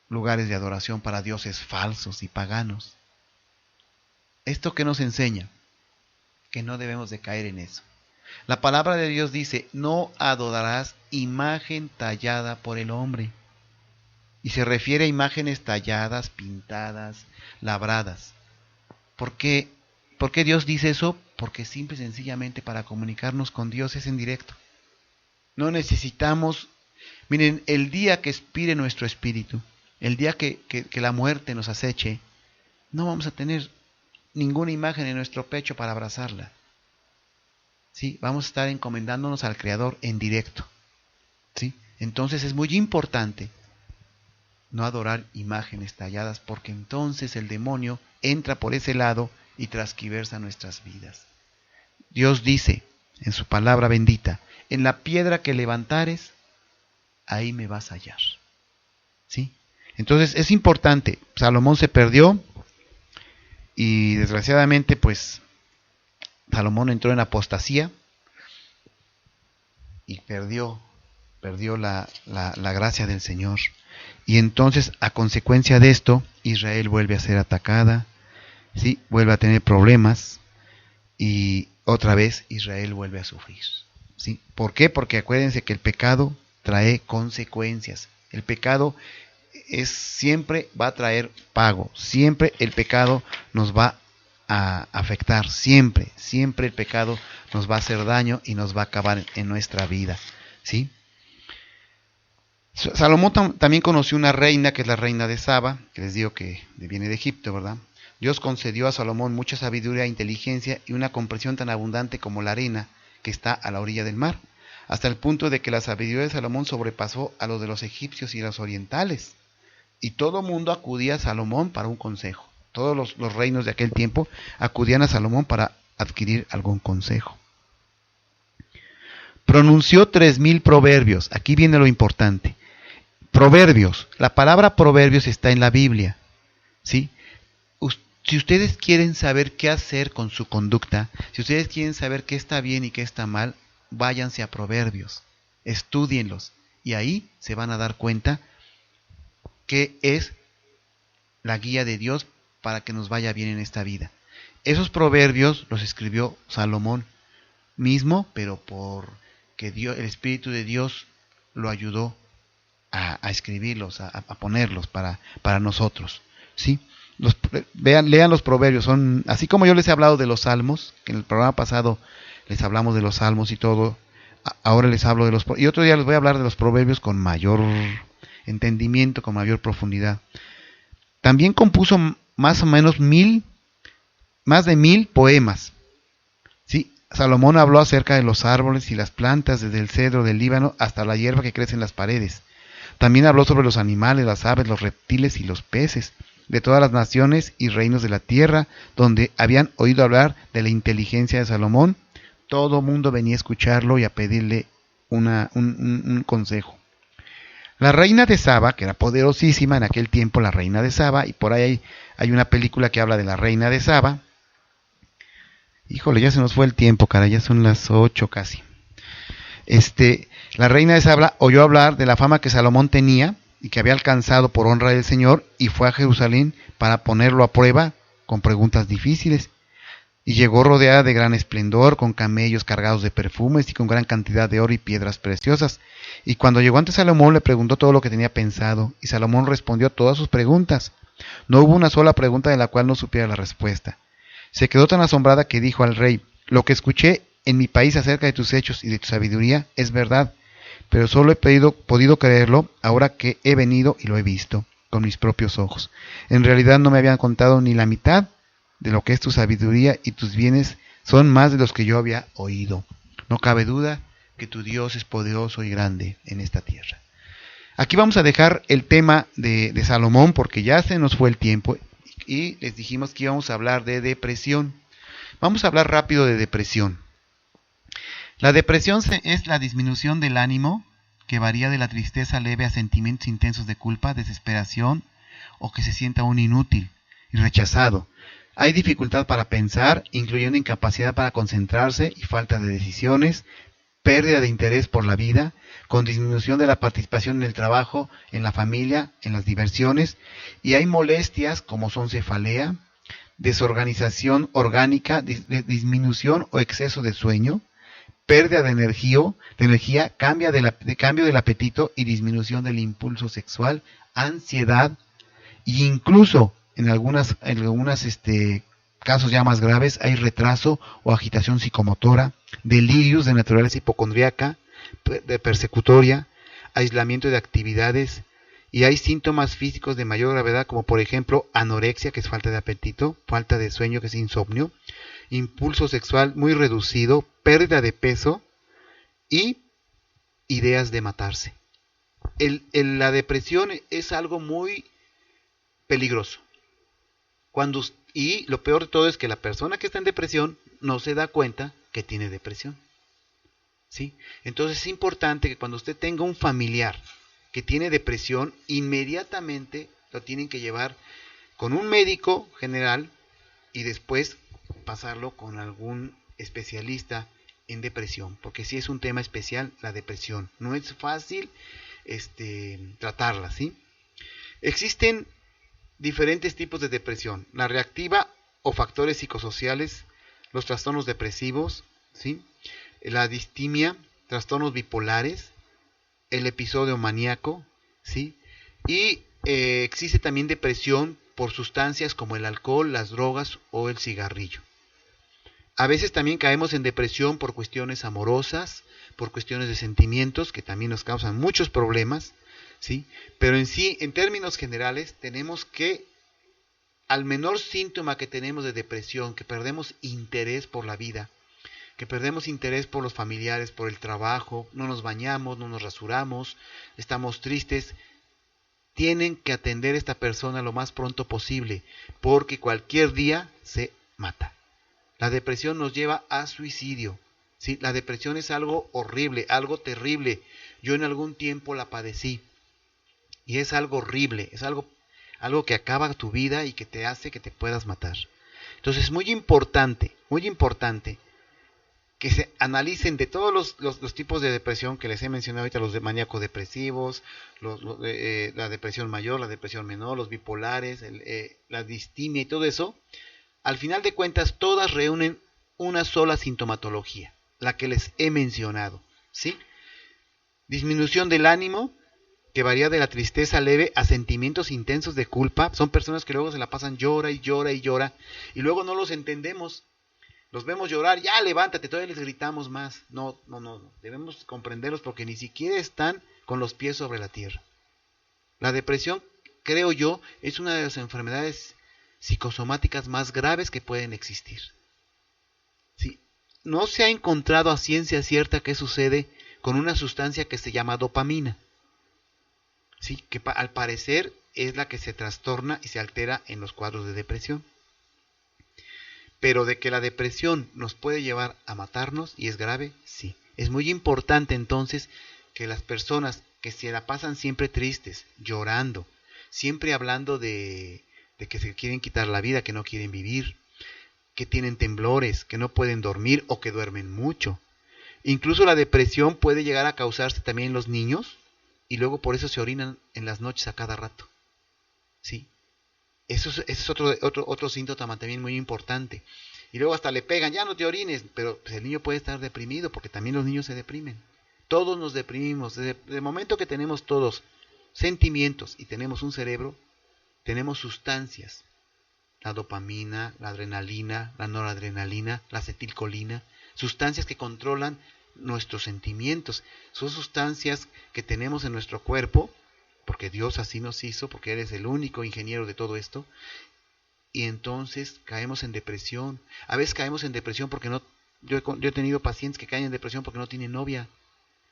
lugares de adoración para dioses falsos y paganos. ¿Esto qué nos enseña? Que no debemos de caer en eso. La palabra de Dios dice, no adorarás imagen tallada por el hombre. Y se refiere a imágenes talladas, pintadas, labradas. ¿Por qué Dios dice eso? Porque simple y sencillamente para comunicarnos con Dios es en directo. No necesitamos, miren, el día que expire nuestro espíritu, el día que la muerte nos aceche, no vamos a tener ninguna imagen en nuestro pecho para abrazarla. ¿Sí? Vamos a estar encomendándonos al Creador en directo. ¿Sí? Entonces es muy importante no adorar imágenes talladas, porque entonces el demonio entra por ese lado y transquiversa nuestras vidas. Dios dice en su palabra bendita, en la piedra que levantares, ahí me vas a hallar. ¿Sí? Entonces es importante, Salomón se perdió y desgraciadamente pues Salomón entró en apostasía y perdió la gracia del Señor. Y entonces, a consecuencia de esto, Israel vuelve a ser atacada, ¿sí? Vuelve a tener problemas y otra vez Israel vuelve a sufrir. ¿Sí? ¿Por qué? Porque acuérdense que el pecado trae consecuencias. El pecado siempre va a traer pago. Siempre el pecado nos va a afectar. Siempre el pecado nos va a hacer daño y nos va a acabar en nuestra vida. ¿Sí? Salomón también conoció una reina, que es la reina de Saba, que les digo que viene de Egipto, ¿verdad? Dios concedió a Salomón mucha sabiduría e inteligencia y una comprensión tan abundante como la arena que está a la orilla del mar, hasta el punto de que la sabiduría de Salomón sobrepasó a lo de los egipcios y los orientales. Y todo mundo acudía a Salomón para un consejo. Todos los reinos de aquel tiempo acudían a Salomón para adquirir algún consejo. Pronunció 3000 proverbios. Aquí viene lo importante. Proverbios. La palabra proverbios está en la Biblia. ¿Sí? Si ustedes quieren saber qué hacer con su conducta, si ustedes quieren saber qué está bien y qué está mal, váyanse a Proverbios, estúdienlos y ahí se van a dar cuenta qué es la guía de Dios para que nos vaya bien en esta vida. Esos proverbios los escribió Salomón mismo, pero porque el Espíritu de Dios lo ayudó a escribirlos, a ponerlos para nosotros. ¿Sí? Lean los proverbios, son así como yo les he hablado de los salmos, que en el programa pasado les hablamos de los salmos y todo, ahora les hablo de los y otro día les voy a hablar de los proverbios con mayor entendimiento, con mayor profundidad. También compuso más o menos más de 1000 poemas. ¿Sí? Salomón habló acerca de los árboles y las plantas, desde el cedro del Líbano hasta la hierba que crece en las paredes. También habló sobre los animales, las aves, los reptiles y los peces, de todas las naciones y reinos de la tierra, donde habían oído hablar de la inteligencia de Salomón. Todo mundo venía a escucharlo y a pedirle un consejo. La reina de Saba, que era poderosísima en aquel tiempo, la reina de Saba, y por ahí hay una película que habla de la reina de Saba. Híjole, ya se nos fue el tiempo, cara, ya son las 8 casi. La reina de Saba oyó hablar de la fama que Salomón tenía y que había alcanzado por honra del Señor, y fue a Jerusalén para ponerlo a prueba con preguntas difíciles. Y llegó rodeada de gran esplendor, con camellos cargados de perfumes y con gran cantidad de oro y piedras preciosas. Y cuando llegó ante Salomón le preguntó todo lo que tenía pensado, y Salomón respondió a todas sus preguntas. No hubo una sola pregunta de la cual no supiera la respuesta. Se quedó tan asombrada que dijo al rey: lo que escuché en mi país acerca de tus hechos y de tu sabiduría es verdad, pero solo he podido creerlo ahora que he venido y lo he visto con mis propios ojos. En realidad no me habían contado ni la mitad de lo que es tu sabiduría, y tus bienes son más de los que yo había oído. No cabe duda que tu Dios es poderoso y grande en esta tierra. Aquí vamos a dejar el tema de Salomón porque ya se nos fue el tiempo y les dijimos que íbamos a hablar de depresión. Vamos a hablar rápido de depresión. La depresión es la disminución del ánimo que varía de la tristeza leve a sentimientos intensos de culpa, desesperación o que se sienta un inútil y rechazado. Hay dificultad para pensar, incluyendo incapacidad para concentrarse y falta de decisiones, pérdida de interés por la vida, con disminución de la participación en el trabajo, en la familia, en las diversiones, y hay molestias como son cefalea, desorganización orgánica, disminución o exceso de sueño, pérdida de energía, cambio del apetito y disminución del impulso sexual, ansiedad, e incluso en algunas casos ya más graves hay retraso o agitación psicomotora, delirios de naturaleza hipocondríaca, de persecutoria, aislamiento de actividades, y hay síntomas físicos de mayor gravedad como por ejemplo anorexia, que es falta de apetito, falta de sueño, que es insomnio, impulso sexual muy reducido, pérdida de peso y ideas de matarse. La depresión es algo muy peligroso. Y lo peor de todo es que la persona que está en depresión no se da cuenta que tiene depresión. ¿Sí? Entonces es importante que cuando usted tenga un familiar que tiene depresión, inmediatamente lo tienen que llevar con un médico general y después pasarlo con algún especialista en depresión, porque sí es un tema especial la depresión. No es fácil tratarla, ¿sí? Existen diferentes tipos de depresión: la reactiva o factores psicosociales, los trastornos depresivos, ¿sí? La distimia, trastornos bipolares, el episodio maníaco, ¿sí? Y existe también depresión por sustancias como el alcohol, las drogas o el cigarrillo. A veces también caemos en depresión por cuestiones amorosas, por cuestiones de sentimientos que también nos causan muchos problemas, ¿sí? Pero en sí, en términos generales, tenemos que, al menor síntoma que tenemos de depresión, que perdemos interés por la vida, que perdemos interés por los familiares, por el trabajo, no nos bañamos, no nos rasuramos, estamos tristes, tienen que atender a esta persona lo más pronto posible, porque cualquier día se mata. La depresión nos lleva a suicidio, ¿sí? La depresión es algo horrible, algo terrible. Yo en algún tiempo la padecí y es algo horrible, es algo que acaba tu vida y que te hace que te puedas matar. Entonces es muy importante que se analicen de todos los tipos de depresión que les he mencionado ahorita, los de maníaco-depresivos, la depresión mayor, la depresión menor, los bipolares, la distimia y todo eso. Al final de cuentas, todas reúnen una sola sintomatología, la que les he mencionado, ¿sí? Disminución del ánimo, que varía de la tristeza leve a sentimientos intensos de culpa. Son personas que luego se la pasan llora y llora y llora, y luego no los entendemos. Los vemos llorar, ya levántate, todavía les gritamos más. No, debemos comprenderlos porque ni siquiera están con los pies sobre la tierra. La depresión, creo yo, es una de las enfermedades psicosomáticas más graves que pueden existir. ¿Sí? No se ha encontrado a ciencia cierta qué sucede con una sustancia que se llama dopamina, ¿sí? Que al parecer es la que se trastorna y se altera en los cuadros de depresión. Pero de que la depresión nos puede llevar a matarnos, y es grave, sí. Es muy importante entonces que las personas que se la pasan siempre tristes, llorando, siempre hablando de que se quieren quitar la vida, que no quieren vivir, que tienen temblores, que no pueden dormir o que duermen mucho. Incluso la depresión puede llegar a causarse también en los niños y luego por eso se orinan en las noches a cada rato. ¿Sí? Eso es otro síntoma también muy importante. Y luego hasta le pegan, ya no te orines, pero pues el niño puede estar deprimido porque también los niños se deprimen. Todos nos deprimimos. Desde el momento que tenemos todos sentimientos y tenemos un cerebro, tenemos sustancias, la dopamina, la adrenalina, la noradrenalina, la acetilcolina, sustancias que controlan nuestros sentimientos. Son sustancias que tenemos en nuestro cuerpo, porque Dios así nos hizo, porque Él es el único ingeniero de todo esto, y entonces caemos en depresión. A veces caemos en depresión porque yo he tenido pacientes que caen en depresión porque no tienen novia,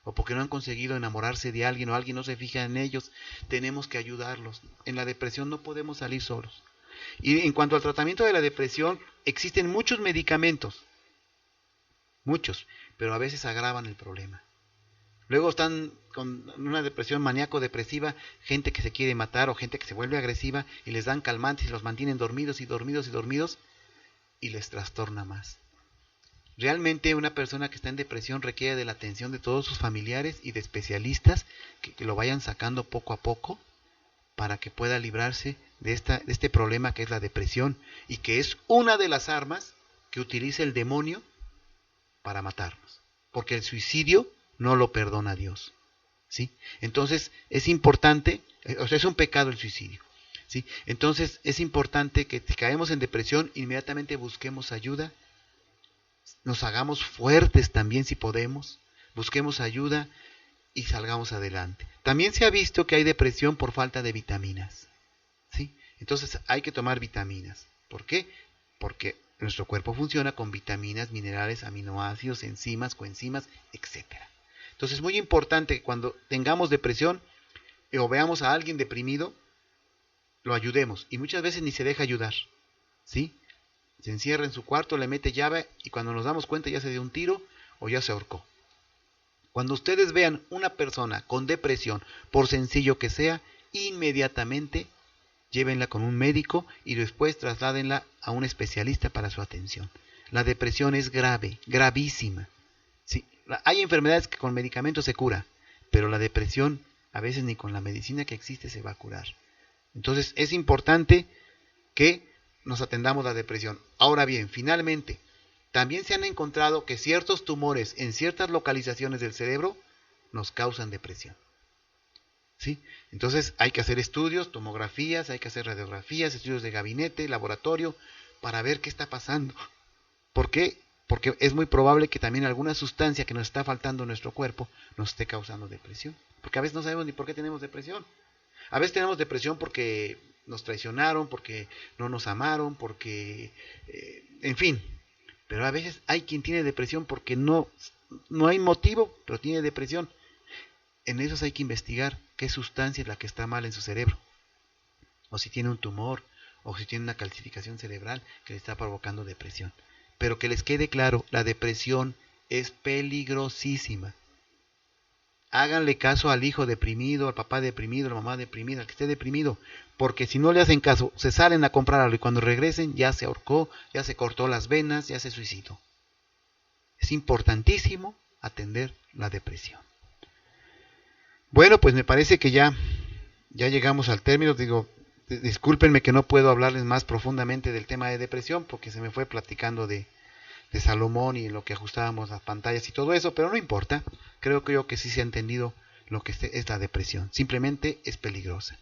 o porque no han conseguido enamorarse de alguien, o alguien no se fija en ellos. Tenemos que ayudarlos. En la depresión no podemos salir solos. Y en cuanto al tratamiento de la depresión, existen muchos medicamentos, muchos, pero a veces agravan el problema. Luego están con una depresión maníaco-depresiva, gente que se quiere matar o gente que se vuelve agresiva y les dan calmantes y los mantienen dormidos y les trastorna más. Realmente una persona que está en depresión requiere de la atención de todos sus familiares y de especialistas que lo vayan sacando poco a poco para que pueda librarse de este problema que es la depresión y que es una de las armas que utiliza el demonio para matarnos. Porque el suicidio no lo perdona Dios, ¿sí? Entonces es importante, o sea, es un pecado el suicidio, ¿sí? Entonces es importante que si caemos en depresión, inmediatamente busquemos ayuda, nos hagamos fuertes también si podemos, busquemos ayuda y salgamos adelante. También se ha visto que hay depresión por falta de vitaminas, ¿sí? Entonces hay que tomar vitaminas. ¿Por qué? Porque nuestro cuerpo funciona con vitaminas, minerales, aminoácidos, enzimas, coenzimas, etcétera. Entonces es muy importante que cuando tengamos depresión o veamos a alguien deprimido, lo ayudemos. Y muchas veces ni se deja ayudar, ¿sí? Se encierra en su cuarto, le mete llave y cuando nos damos cuenta ya se dio un tiro o ya se ahorcó. Cuando ustedes vean una persona con depresión, por sencillo que sea, inmediatamente llévenla con un médico y después trasládenla a un especialista para su atención. La depresión es grave, gravísima. Sí, hay enfermedades que con medicamentos se cura, pero la depresión a veces ni con la medicina que existe se va a curar. Entonces es importante que nos atendamos la depresión. Ahora bien, finalmente, también se han encontrado que ciertos tumores en ciertas localizaciones del cerebro nos causan depresión, ¿sí? Entonces hay que hacer estudios, tomografías, hay que hacer radiografías, estudios de gabinete, laboratorio, para ver qué está pasando. ¿Por qué? Porque es muy probable que también alguna sustancia que nos está faltando en nuestro cuerpo nos esté causando depresión. Porque a veces no sabemos ni por qué tenemos depresión. A veces tenemos depresión porque nos traicionaron, porque no nos amaron, porque, en fin. Pero a veces hay quien tiene depresión porque no hay motivo, pero tiene depresión. En esos hay que investigar qué sustancia es la que está mal en su cerebro. O si tiene un tumor, o si tiene una calcificación cerebral que le está provocando depresión. Pero que les quede claro, la depresión es peligrosísima. Háganle caso al hijo deprimido, al papá deprimido, a la mamá deprimida, al que esté deprimido. Porque si no le hacen caso, se salen a comprar algo y cuando regresen ya se ahorcó, ya se cortó las venas, ya se suicidó. Es importantísimo atender la depresión. Bueno, pues me parece que ya llegamos al término. Digo, discúlpenme que no puedo hablarles más profundamente del tema de depresión porque se me fue platicando de Salomón y lo que ajustábamos las pantallas y todo eso, pero no importa. Creo que sí se ha entendido lo que es la depresión. Simplemente es peligrosa.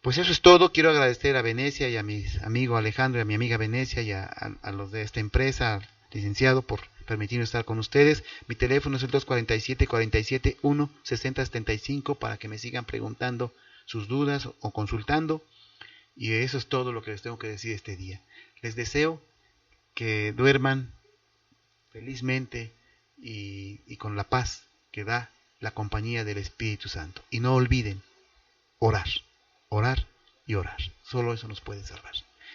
Pues eso es todo. Quiero agradecer a Venecia y a mi amigo Alejandro y a mi amiga Venecia y a los de esta empresa, al licenciado, por permitirme estar con ustedes. Mi teléfono es el 247-471-6075 para que me sigan preguntando sus dudas o consultando. Y eso es todo lo que les tengo que decir este día. Les deseo que duerman felizmente y con la paz que da la compañía del Espíritu Santo. Y no olviden orar, orar y orar. Solo eso nos puede salvar.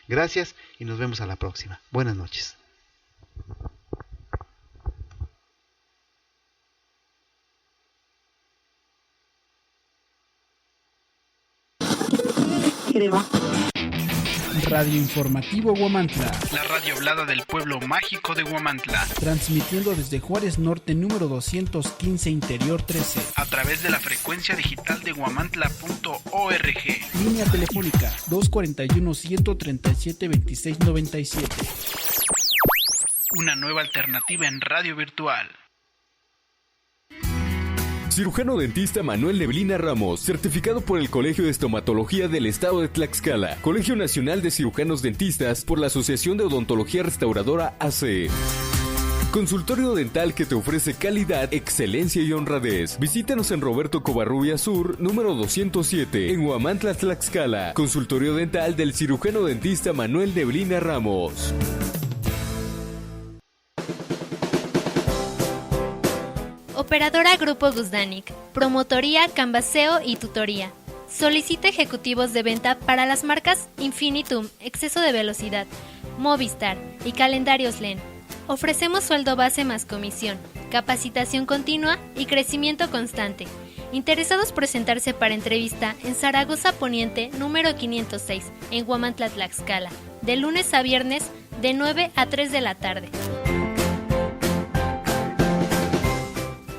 Gracias y nos vemos a la próxima. Buenas noches. Radio Informativo Huamantla. La radio hablada del pueblo mágico de Huamantla. Transmitiendo desde Juárez Norte, número 215, Interior 13. A través de la frecuencia digital de huamantla.org. Línea telefónica 241-137-2697. Una nueva alternativa en radio virtual. Cirujano dentista Manuel Neblina Ramos, certificado por el Colegio de Estomatología del Estado de Tlaxcala, Colegio Nacional de Cirujanos Dentistas por la Asociación de Odontología Restauradora ACE. Consultorio dental que te ofrece calidad, excelencia y honradez. Visítanos en Roberto Covarrubias Sur, número 207, en Huamantla, Tlaxcala. Consultorio dental del cirujano dentista Manuel Neblina Ramos. Operadora Grupo Guzdánic, promotoría, canvaseo y tutoría. Solicita ejecutivos de venta para las marcas Infinitum, exceso de velocidad, Movistar y calendarios LEN. Ofrecemos sueldo base más comisión, capacitación continua y crecimiento constante. Interesados presentarse para entrevista en Zaragoza Poniente número 506, en Huamantla, Tlaxcala, de lunes a viernes de 9 a 3 de la tarde.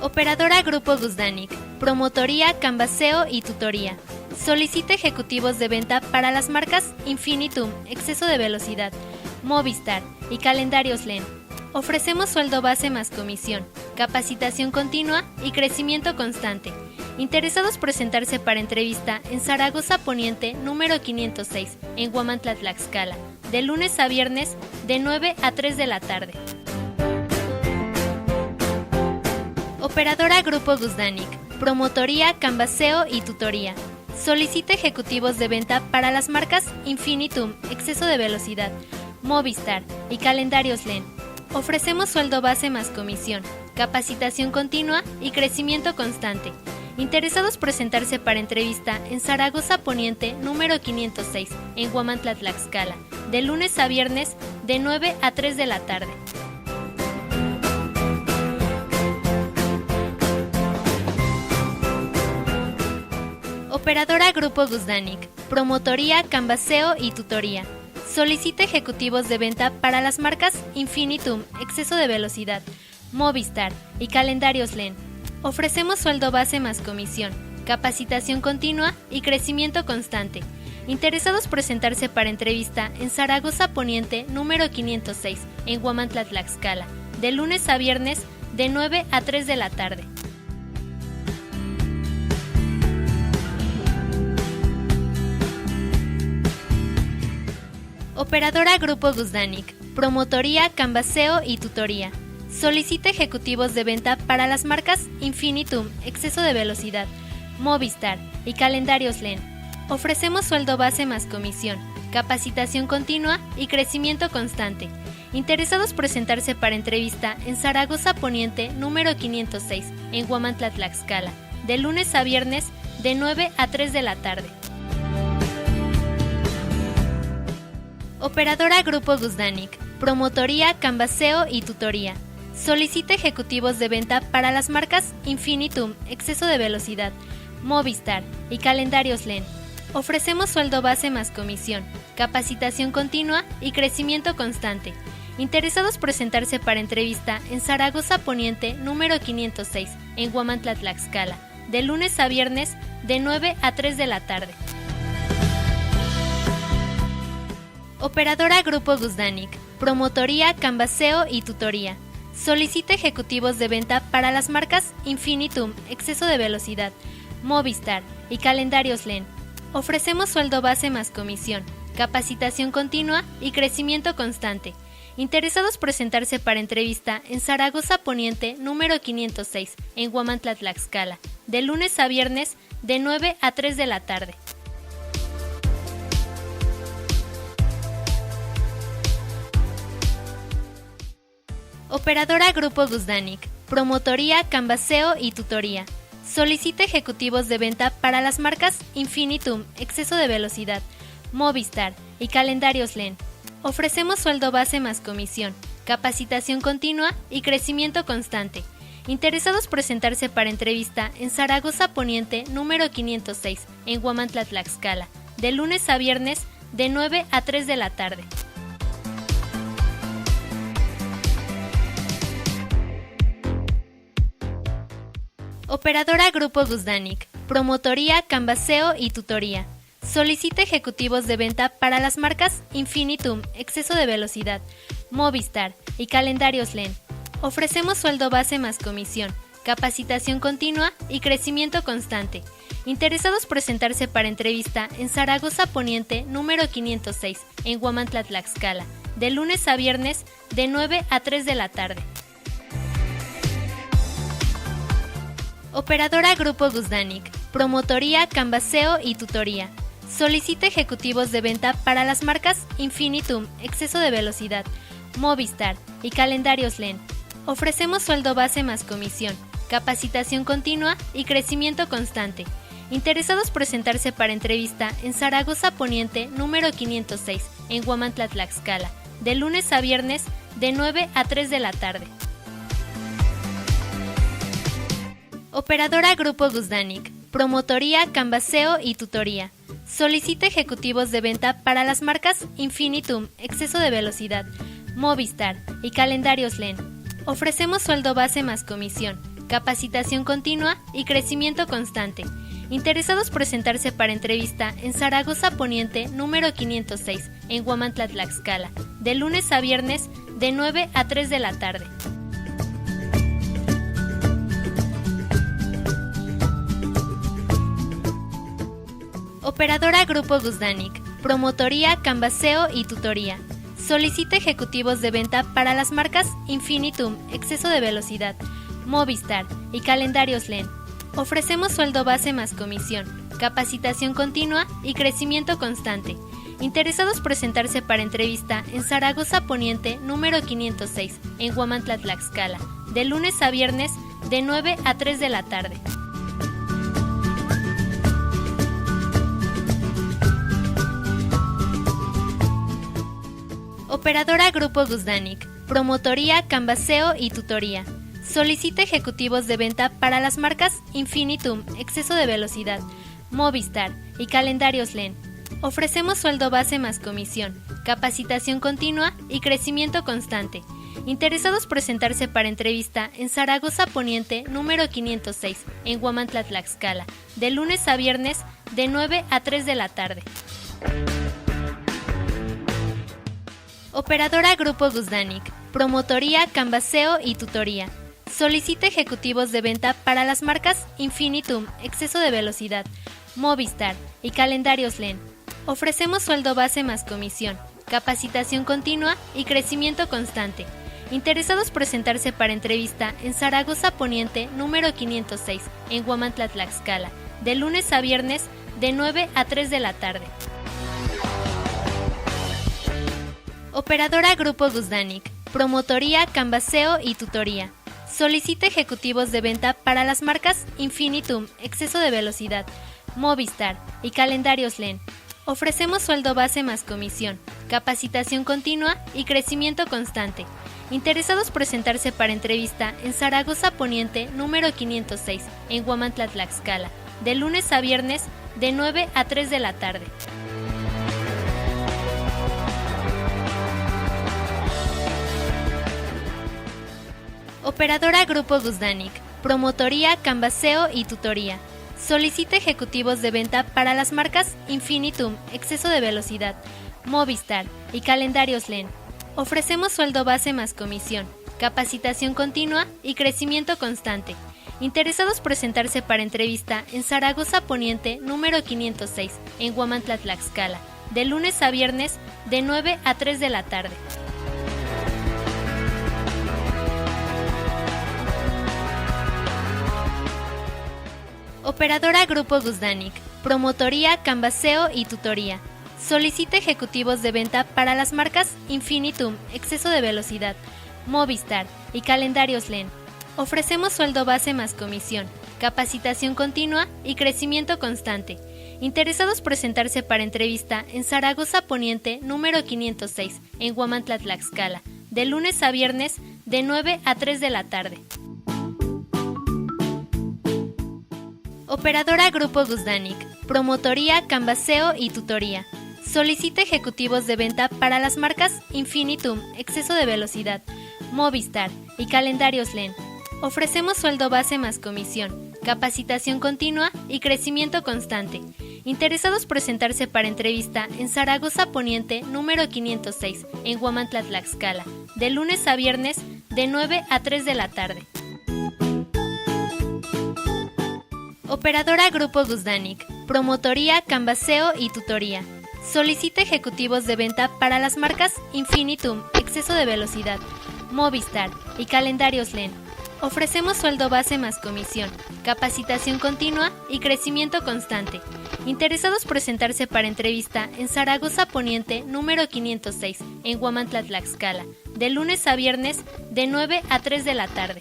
Operadora Grupo Guzdánic, promotoría, canvaseo y tutoría. Solicita ejecutivos de venta para las marcas Infinitum, exceso de velocidad, Movistar y calendarios LEN. Ofrecemos sueldo base más comisión, capacitación continua y crecimiento constante. Interesados presentarse para entrevista en Zaragoza Poniente número 506, en Huamantla, Tlaxcala, de lunes a viernes de 9 a 3 de la tarde. Operadora Grupo Guzdánic, promotoría, canvaseo y tutoría. Solicita ejecutivos de venta para las marcas Infinitum, exceso de velocidad, Movistar y calendarios LEN. Ofrecemos sueldo base más comisión, capacitación continua y crecimiento constante. Interesados presentarse para entrevista en Zaragoza Poniente número 506, en Huamantla, Tlaxcala, de lunes a viernes de 9 a 3 de la tarde. Operadora Grupo Guzdánic, promotoría, canvaseo y tutoría. Solicita ejecutivos de venta para las marcas Infinitum, exceso de velocidad, Movistar y calendarios LEN. Ofrecemos sueldo base más comisión, capacitación continua y crecimiento constante. Interesados presentarse para entrevista en Zaragoza Poniente número 506, en Huamantla, Tlaxcala, de lunes a viernes de 9 a 3 de la tarde. Operadora Grupo Guzdánic, promotoría, canvaseo y tutoría. Solicita ejecutivos de venta para las marcas Infinitum, exceso de velocidad, Movistar y calendarios LEN. Ofrecemos sueldo base más comisión, capacitación continua y crecimiento constante. Interesados presentarse para entrevista en Zaragoza Poniente número 506, en Huamantla, Tlaxcala, de lunes a viernes de 9 a 3 de la tarde. Operadora Grupo Guzdánic, promotoría, canvaseo y tutoría. Solicita ejecutivos de venta para las marcas Infinitum, exceso de velocidad, Movistar y calendarios LEN. Ofrecemos sueldo base más comisión, capacitación continua y crecimiento constante. Interesados presentarse para entrevista en Zaragoza Poniente número 506, en Huamantla, Tlaxcala, de lunes a viernes de 9 a 3 de la tarde. Operadora Grupo Guzdánic, promotoría, canvaseo y tutoría. Solicita ejecutivos de venta para las marcas Infinitum, exceso de velocidad, Movistar y calendarios LEN. Ofrecemos sueldo base más comisión, capacitación continua y crecimiento constante. Interesados presentarse para entrevista en Zaragoza Poniente número 506, en Huamantla, Tlaxcala, de lunes a viernes de 9 a 3 de la tarde. Operadora Grupo Guzdánic, promotoría, canvaseo y tutoría. Solicita ejecutivos de venta para las marcas Infinitum, exceso de velocidad, Movistar y calendarios LEN. Ofrecemos sueldo base más comisión, capacitación continua y crecimiento constante. Interesados presentarse para entrevista en Zaragoza Poniente número 506, en Huamantla, Tlaxcala, de lunes a viernes de 9 a 3 de la tarde. Operadora Grupo Guzdánic, promotoría, canvaseo y tutoría. Solicita ejecutivos de venta para las marcas Infinitum, exceso de velocidad, Movistar y calendarios LEN. Ofrecemos sueldo base más comisión, capacitación continua y crecimiento constante. Interesados presentarse para entrevista en Zaragoza Poniente número 506, en Huamantla, Tlaxcala, de lunes a viernes de 9 a 3 de la tarde. Operadora Grupo Guzdánic, promotoría, canvaseo y tutoría. Solicita ejecutivos de venta para las marcas Infinitum, exceso de velocidad, Movistar y calendarios LEN. Ofrecemos sueldo base más comisión, capacitación continua y crecimiento constante. Interesados presentarse para entrevista en Zaragoza Poniente, número 506, en Huamantla, Tlaxcala, de lunes a viernes, de 9 a 3 de la tarde. Operadora Grupo Guzdanic, promotoría, canvaseo y tutoría. Solicita ejecutivos de venta para las marcas Infinitum, exceso de velocidad, Movistar y calendarios LEN. Ofrecemos sueldo base más comisión, capacitación continua y crecimiento constante. Interesados presentarse para entrevista en Zaragoza Poniente, número 506, en Huamantla, Tlaxcala, de lunes a viernes, de 9 a 3 de la tarde. Operadora Grupo Guzdanic, promotoría, canvaseo y tutoría. Solicita ejecutivos de venta para las marcas Infinitum, exceso de velocidad, Movistar y calendarios LEN. Ofrecemos sueldo base más comisión, capacitación continua y crecimiento constante. Interesados presentarse para entrevista en Zaragoza Poniente, número 506, en Huamantla, Tlaxcala, de lunes a viernes, de 9 a 3 de la tarde. Operadora Grupo Guzdanic, promotoría, canvaseo y tutoría. Solicita ejecutivos de venta para las marcas Infinitum, exceso de velocidad, Movistar y calendarios LEN. Ofrecemos sueldo base más comisión, capacitación continua y crecimiento constante. Interesados presentarse para entrevista en Zaragoza Poniente, número 506, en Huamantla, Tlaxcala, de lunes a viernes, de 9 a 3 de la tarde. Operadora Grupo Guzdanic, promotoría, canvaseo y tutoría. Solicita ejecutivos de venta para las marcas Infinitum, exceso de velocidad, Movistar y calendarios LEN. Ofrecemos sueldo base más comisión, capacitación continua y crecimiento constante. Interesados presentarse para entrevista en Zaragoza Poniente, número 506, en Huamantla, Tlaxcala, de lunes a viernes, de 9 a 3 de la tarde. Operadora Grupo Guzdanic, promotoría, canvaseo y tutoría. Solicita ejecutivos de venta para las marcas Infinitum, exceso de velocidad, Movistar y calendarios LEN. Ofrecemos sueldo base más comisión, capacitación continua y crecimiento constante. Interesados presentarse para entrevista en Zaragoza Poniente, número 506, en Huamantla, Tlaxcala, de lunes a viernes, de 9 a 3 de la tarde. Operadora Grupo Guzdanic, promotoría, canvaseo y tutoría. Solicita ejecutivos de venta para las marcas Infinitum, exceso de velocidad, Movistar y calendarios LEN. Ofrecemos sueldo base más comisión, capacitación continua y crecimiento constante. Interesados presentarse para entrevista en Zaragoza Poniente, número 506, en Huamantla, Tlaxcala, de lunes a viernes, de 9 a 3 de la tarde. Operadora Grupo Guzdanic, promotoría, canvaseo y tutoría. Solicita ejecutivos de venta para las marcas Infinitum, exceso de velocidad, Movistar y calendarios LEN. Ofrecemos sueldo base más comisión, capacitación continua y crecimiento constante. Interesados presentarse para entrevista en Zaragoza Poniente, número 506, en Huamantla, Tlaxcala, de lunes a viernes, de 9 a 3 de la tarde. Operadora Grupo Guzdanic, promotoría, canvaseo y tutoría. Solicita ejecutivos de venta para las marcas Infinitum, exceso de velocidad, Movistar y calendarios LEN. Ofrecemos sueldo base más comisión, capacitación continua y crecimiento constante. Interesados presentarse para entrevista en Zaragoza Poniente, número 506, en Huamantla, Tlaxcala, de lunes a viernes, de 9 a 3 de la tarde. Operadora Grupo Guzdanic, promotoría, canvaseo y tutoría. Solicita ejecutivos de venta para las marcas Infinitum, exceso de velocidad, Movistar y calendarios LEN. Ofrecemos sueldo base más comisión, capacitación continua y crecimiento constante. Interesados presentarse para entrevista en Zaragoza Poniente, número 506, en Huamantla, Tlaxcala, de lunes a viernes, de 9 a 3 de la tarde.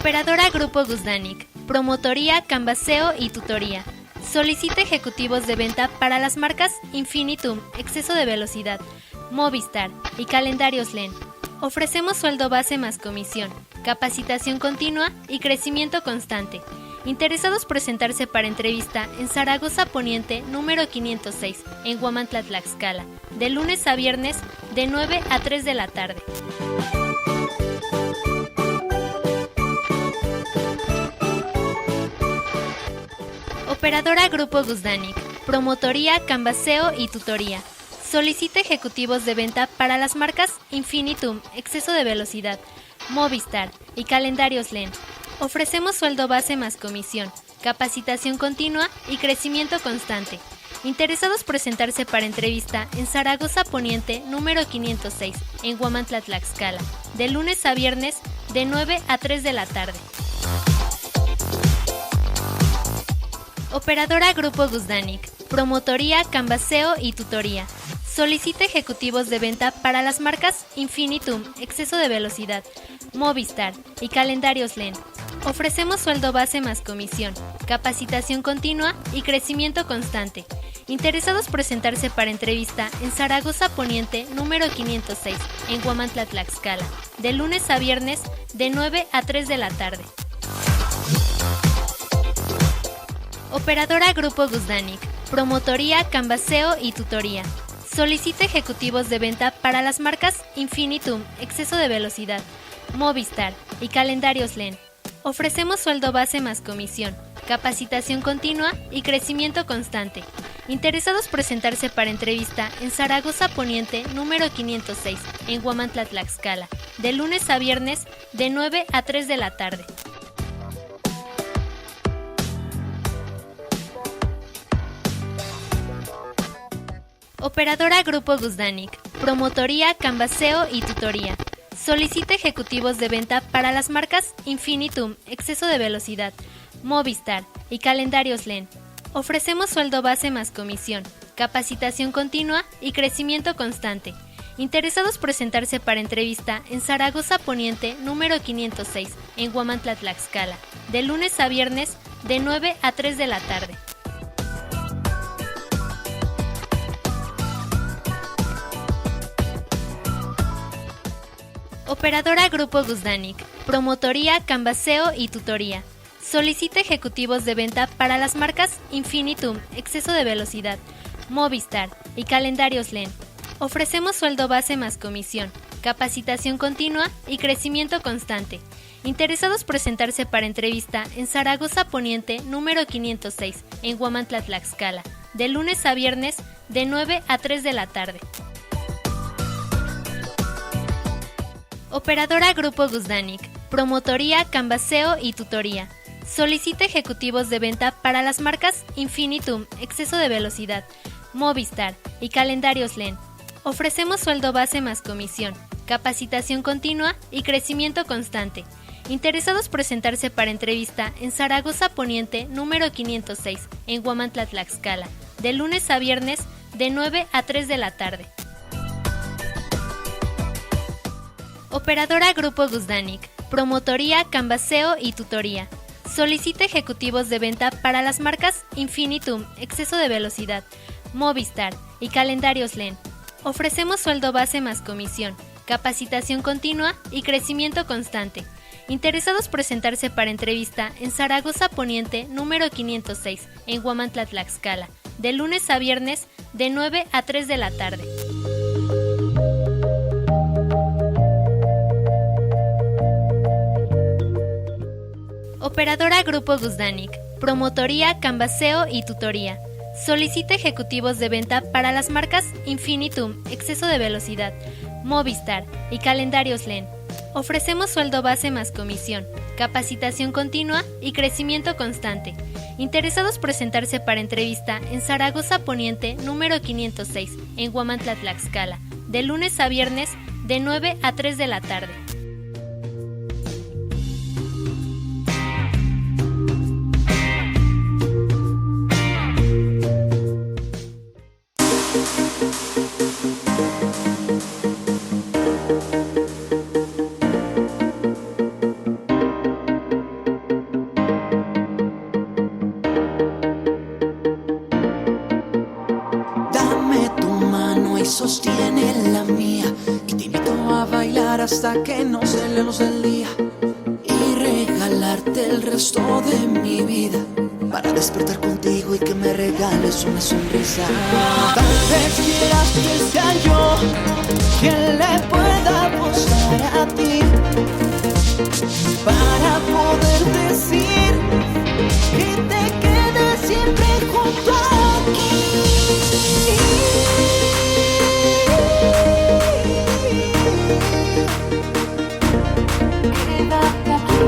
Operadora Grupo Guzdánic, promotoría, canvaseo y tutoría. Solicita ejecutivos de venta para las marcas Infinitum, exceso de velocidad, Movistar y calendarios LEN. Ofrecemos sueldo base más comisión, capacitación continua y crecimiento constante. Interesados presentarse para entrevista en Zaragoza Poniente, número 506, en Huamantla, Tlaxcala, de lunes a viernes de 9 a 3 de la tarde. Operadora Grupo Guzdánic, promotoría, canvaseo y tutoría. Solicita ejecutivos de venta para las marcas Infinitum, exceso de velocidad, Movistar y calendarios LEN. Ofrecemos sueldo base más comisión, capacitación continua y crecimiento constante. Interesados presentarse para entrevista en Zaragoza Poniente, número 506, en Huamantla, Tlaxcala, de lunes a viernes de 9 a 3 de la tarde. Operadora Grupo Guzdánic, promotoría, canvaseo y tutoría. Solicita ejecutivos de venta para las marcas Infinitum, exceso de velocidad, Movistar y calendarios LEN. Ofrecemos sueldo base más comisión, capacitación continua y crecimiento constante. Interesados presentarse para entrevista en Zaragoza Poniente, número 506, en Huamantla, Tlaxcala, de lunes a viernes de 9 a 3 de la tarde. Operadora Grupo Guzdánic, promotoría, canvaseo y tutoría. Solicita ejecutivos de venta para las marcas Infinitum, exceso de velocidad, Movistar y calendarios LEN. Ofrecemos sueldo base más comisión, capacitación continua y crecimiento constante. Interesados presentarse para entrevista en Zaragoza Poniente, número 506, en Huamantla, Tlaxcala, de lunes a viernes de 9 a 3 de la tarde. Operadora Grupo Guzdánic, promotoría, canvaseo y tutoría. Solicita ejecutivos de venta para las marcas Infinitum, exceso de velocidad, Movistar y calendarios LEN. Ofrecemos sueldo base más comisión, capacitación continua y crecimiento constante. Interesados presentarse para entrevista en Zaragoza Poniente, número 506, en Huamantla, Tlaxcala, de lunes a viernes de 9 a 3 de la tarde. Operadora Grupo Guzdánic, promotoría, canvaseo y tutoría. Solicita ejecutivos de venta para las marcas Infinitum, exceso de velocidad, Movistar y calendarios LEN. Ofrecemos sueldo base más comisión, capacitación continua y crecimiento constante. Interesados presentarse para entrevista en Zaragoza Poniente, número 506, en Huamantla, Tlaxcala, de lunes a viernes de 9 a 3 de la tarde. Operadora Grupo Guzdánic, promotoría, canvaseo y tutoría. Solicita ejecutivos de venta para las marcas Infinitum, exceso de velocidad, Movistar y calendarios LEN. Ofrecemos sueldo base más comisión, capacitación continua y crecimiento constante. Interesados presentarse para entrevista en Zaragoza Poniente, número 506, en Huamantla, Tlaxcala, de lunes a viernes de 9 a 3 de la tarde. Operadora Grupo Guzdánic, promotoría, canvaseo y tutoría. Solicita ejecutivos de venta para las marcas Infinitum, exceso de velocidad, Movistar y calendarios LEN. Ofrecemos sueldo base más comisión, capacitación continua y crecimiento constante. Interesados presentarse para entrevista en Zaragoza Poniente, número 506, en Huamantla, Tlaxcala, de lunes a viernes de 9 a 3 de la tarde. Operadora Grupo Guzdánic, promotoría, canvaseo y tutoría. Solicita ejecutivos de venta para las marcas Infinitum, exceso de velocidad, Movistar y calendarios LEN. Ofrecemos sueldo base más comisión, capacitación continua y crecimiento constante. Interesados presentarse para entrevista en Zaragoza Poniente, número 506, en Huamantla, Tlaxcala, de lunes a viernes de 9 a 3 de la tarde. sostiene la mía, y te invito a bailar hasta que no se la luz del día y regalarte el resto de mi vida para despertar contigo y que me regales una sonrisa. Tal vez quieras que sea yo quien le pueda apostar a ti para poder decir que te quedes siempre junto aquí. Quédate aquí.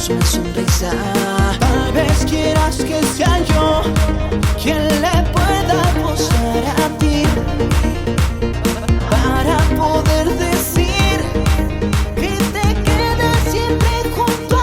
Una sonrisa. Tal vez quieras que sea yo quien le pueda apostar a ti para poder decir que te quedes siempre junto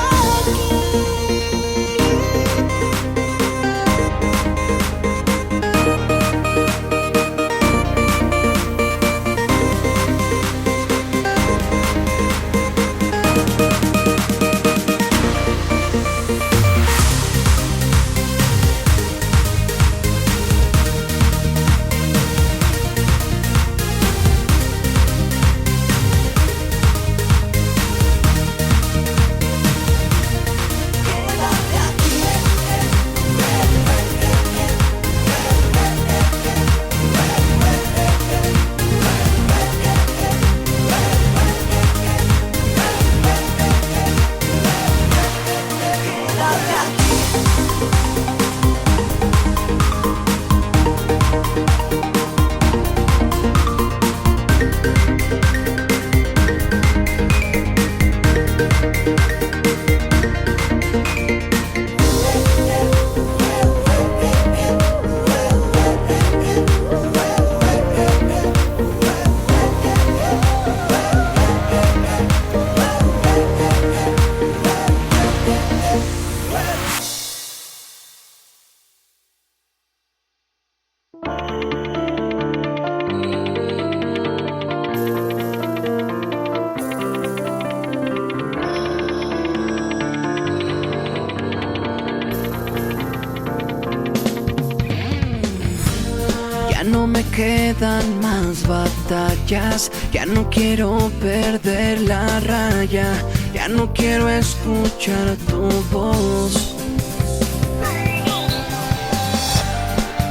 quedan más batallas, ya no quiero perder la raya, ya no quiero escuchar tu voz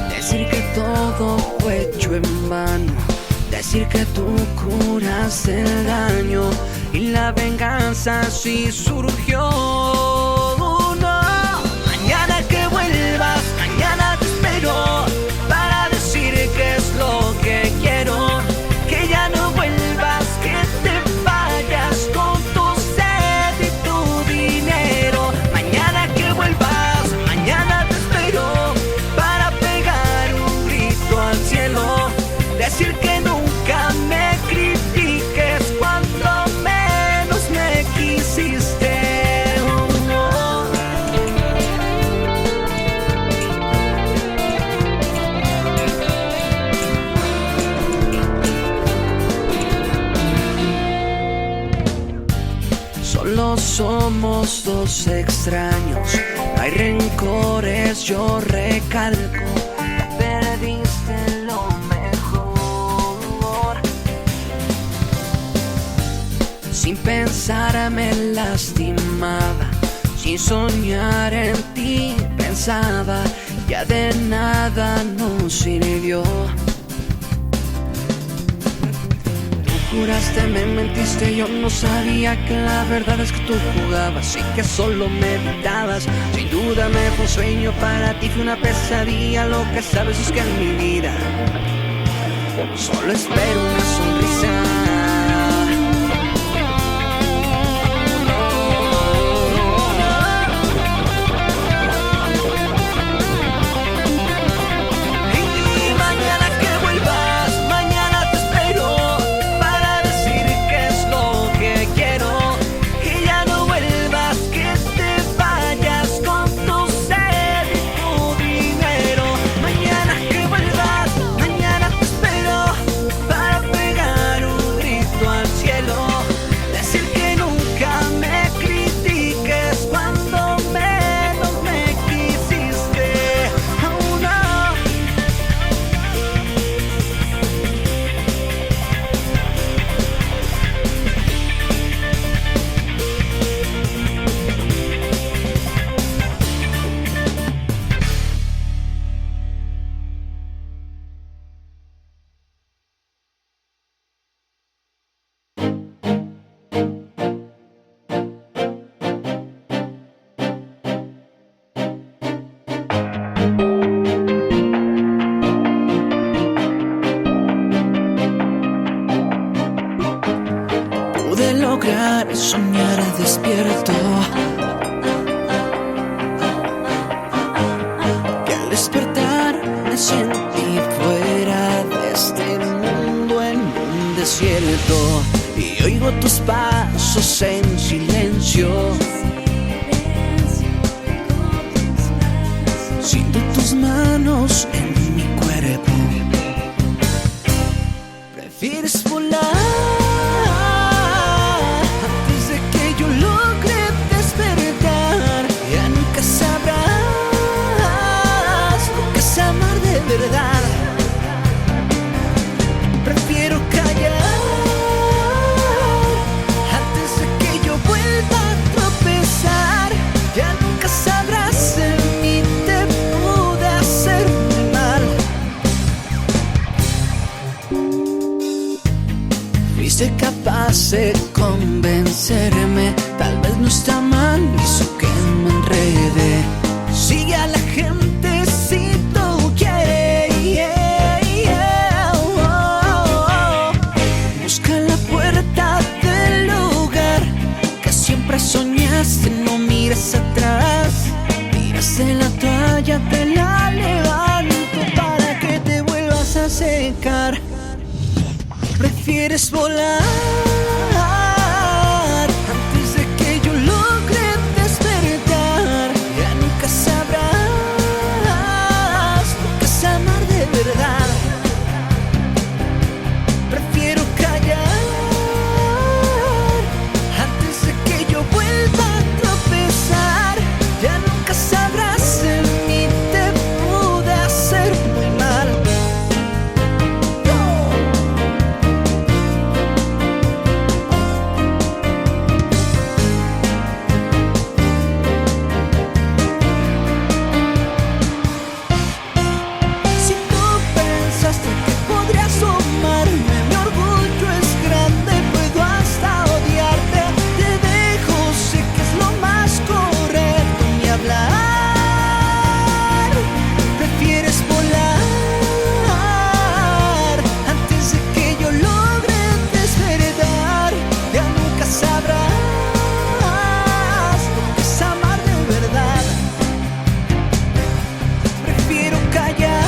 decir que todo fue hecho en vano, decir que tú curas el daño y la venganza sí surgió. No, mañana que vuelvas, mañana te espero para decir qué es lo que quiero, que ya no vuelvas, que te vayas con tu sed y tu dinero. Mañana que vuelvas, mañana te espero para pegar un grito al cielo, decir que nunca me critiques cuando menos me quisiste. Solo somos dos extraños, no hay rencores, yo recalco, perdiste lo mejor. Sin pensar me lastimaba, sin soñar en ti pensaba, ya de nada nos sirvió. Tú juraste, me mentiste, yo no sabía que la verdad es que tú jugabas y que solo me evitabas. Sin duda me fue un sueño, para ti fue una pesadilla. Lo que sabes es que en mi vida solo espero una sonrisa. Soñar despierto, que al despertar me sentí fuera de este mundo en un desierto, y oigo tus pasos en silencio, siento tus manos en mi cuerpo. Prefieres volar verdad. Prefiero callar antes de que yo vuelva a tropezar. Ya nunca sabrás, en mí te pude hacer muy mal. Fuiste capaz de convencerme, tal vez no está mal, hizo que me enrede. Sigue a la gente si tú quieres. Soñaste, no mires atrás, tiraste la toalla, te la levanto para que te vuelvas a secar. Prefieres volar antes de que yo logre despertar. Ya nunca sabrás lo que es amar de verdad. Prefiero callar antes de que yo vuelva a tropezar. Ya nunca sabrás, en mí te pude hacer muy mal. Si tú pensaste que podría asomarme, mi orgullo es grande, puedo hasta odiarte. Te dejo, sé que es lo más correcto, ni hablar. Prefieres volar antes de que yo logre despertar. Ya nunca sabrás lo que es amar de verdad. Prefiero callar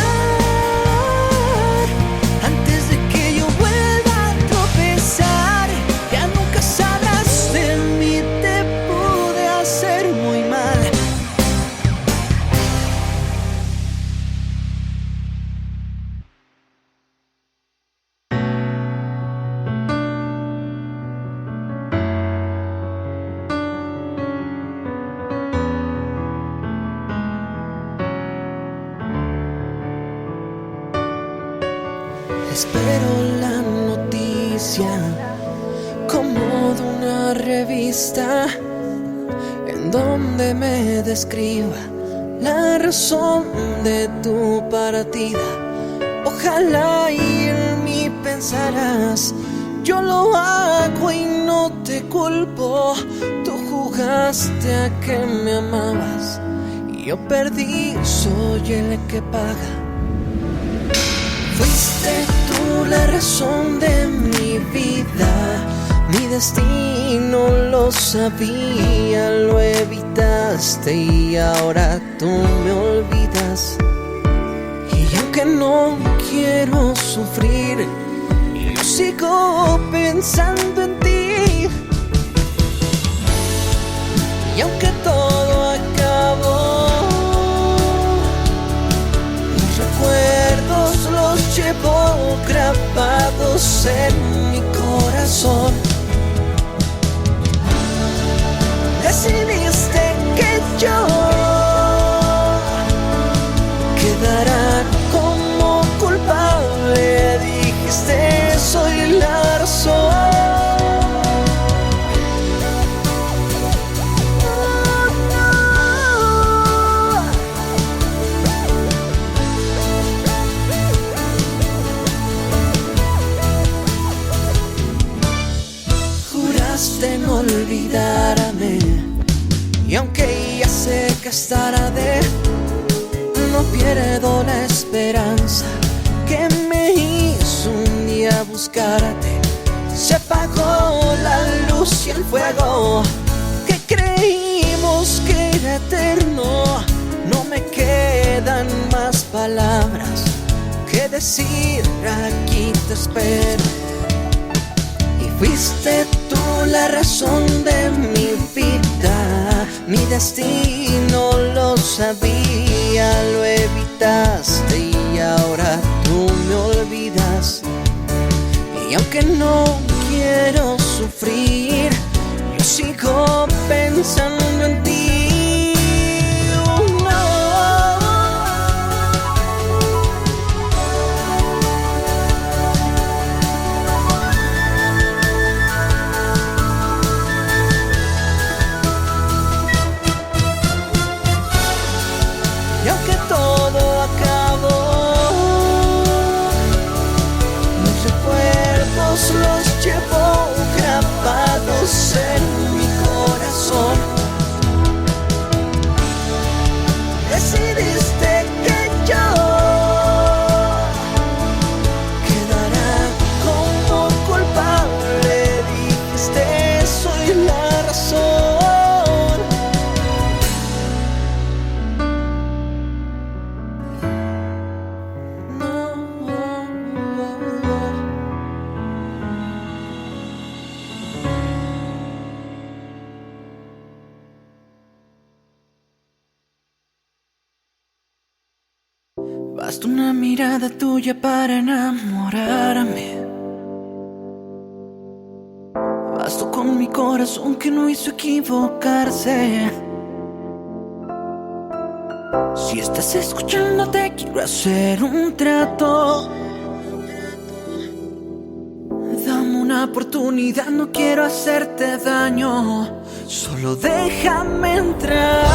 antes de que yo vuelva a tropezar. Ya nunca sabrás, de mí te pude hacer muy mal. Espero la noticia como de una revista en donde me describa la razón de tu partida. Ojalá y en mí pensarás, yo lo hago y no te culpo. Tú jugaste a que me amabas y yo perdí, soy el que paga. Fuiste tú la razón de mi vida, mi destino lo sabía, lo evitaste y ahora tú me olvidas. Y aunque no quiero sufrir, yo sigo pensando en ti. Y aunque todo acabó, los recuerdos los llevo grabados en mi corazón. Decidiste que yo quedara como culpable, dijiste soy la razón. Juraste no olvidarme, y aunque ya sé que es tarde, no pierdo la esperanza que me hizo un día buscarte. Se apagó la luz y el fuego que creímos que era eterno. No me quedan más palabras que decir, aquí te espero. Y fuiste tú la razón de mi vida, mi destino lo sabía, lo evitaste y ahora tú me olvidas. Y aunque no quiero sufrir, yo sigo pensando en ti. Y aunque todo acabó, los recuerdos los llevo grabados en mi corazón. Decidiste que yo quedara como culpable, dijiste soy la razón. Basta una mirada tuya para enamorarme. Basta con mi corazón que no hizo equivocarse. Si estás escuchando te quiero hacer un trato. Dame una oportunidad, no quiero hacerte daño. Solo déjame entrar,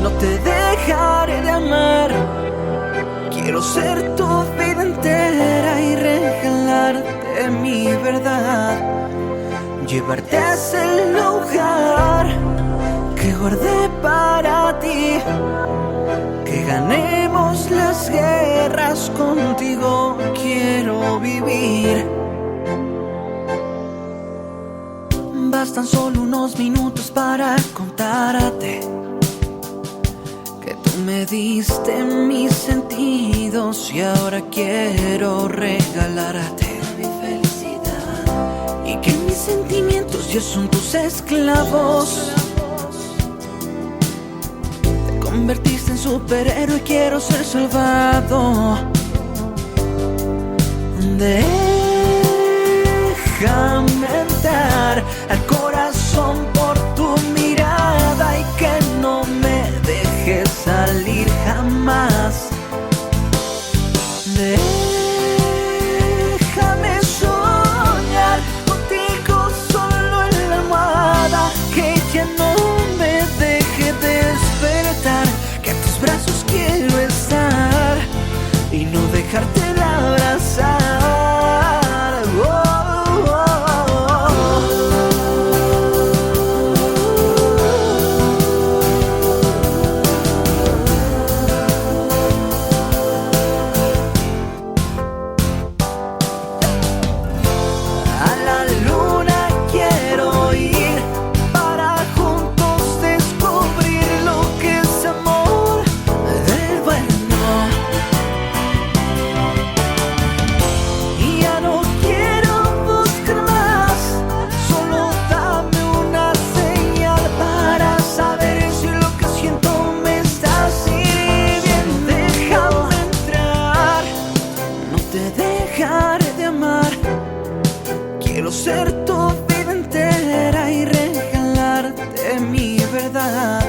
no te dejaré de amar. Quiero ser tu vida entera y regalarte mi verdad. Llevarte a ese lugar que guardé para ti. Que ganemos las guerras contigo, quiero vivir. Bastan solo unos minutos para contarte que tú me diste mis sentidos y ahora quiero regalarte mi felicidad. Y que mis sentimientos ya son tus esclavos. Te convertiste en superhéroe y quiero ser salvado. Déjame entrar al corazón por tu mirada y que no me dejes salir jamás. Déjame soñar contigo solo en la almohada, que ya no me verdad.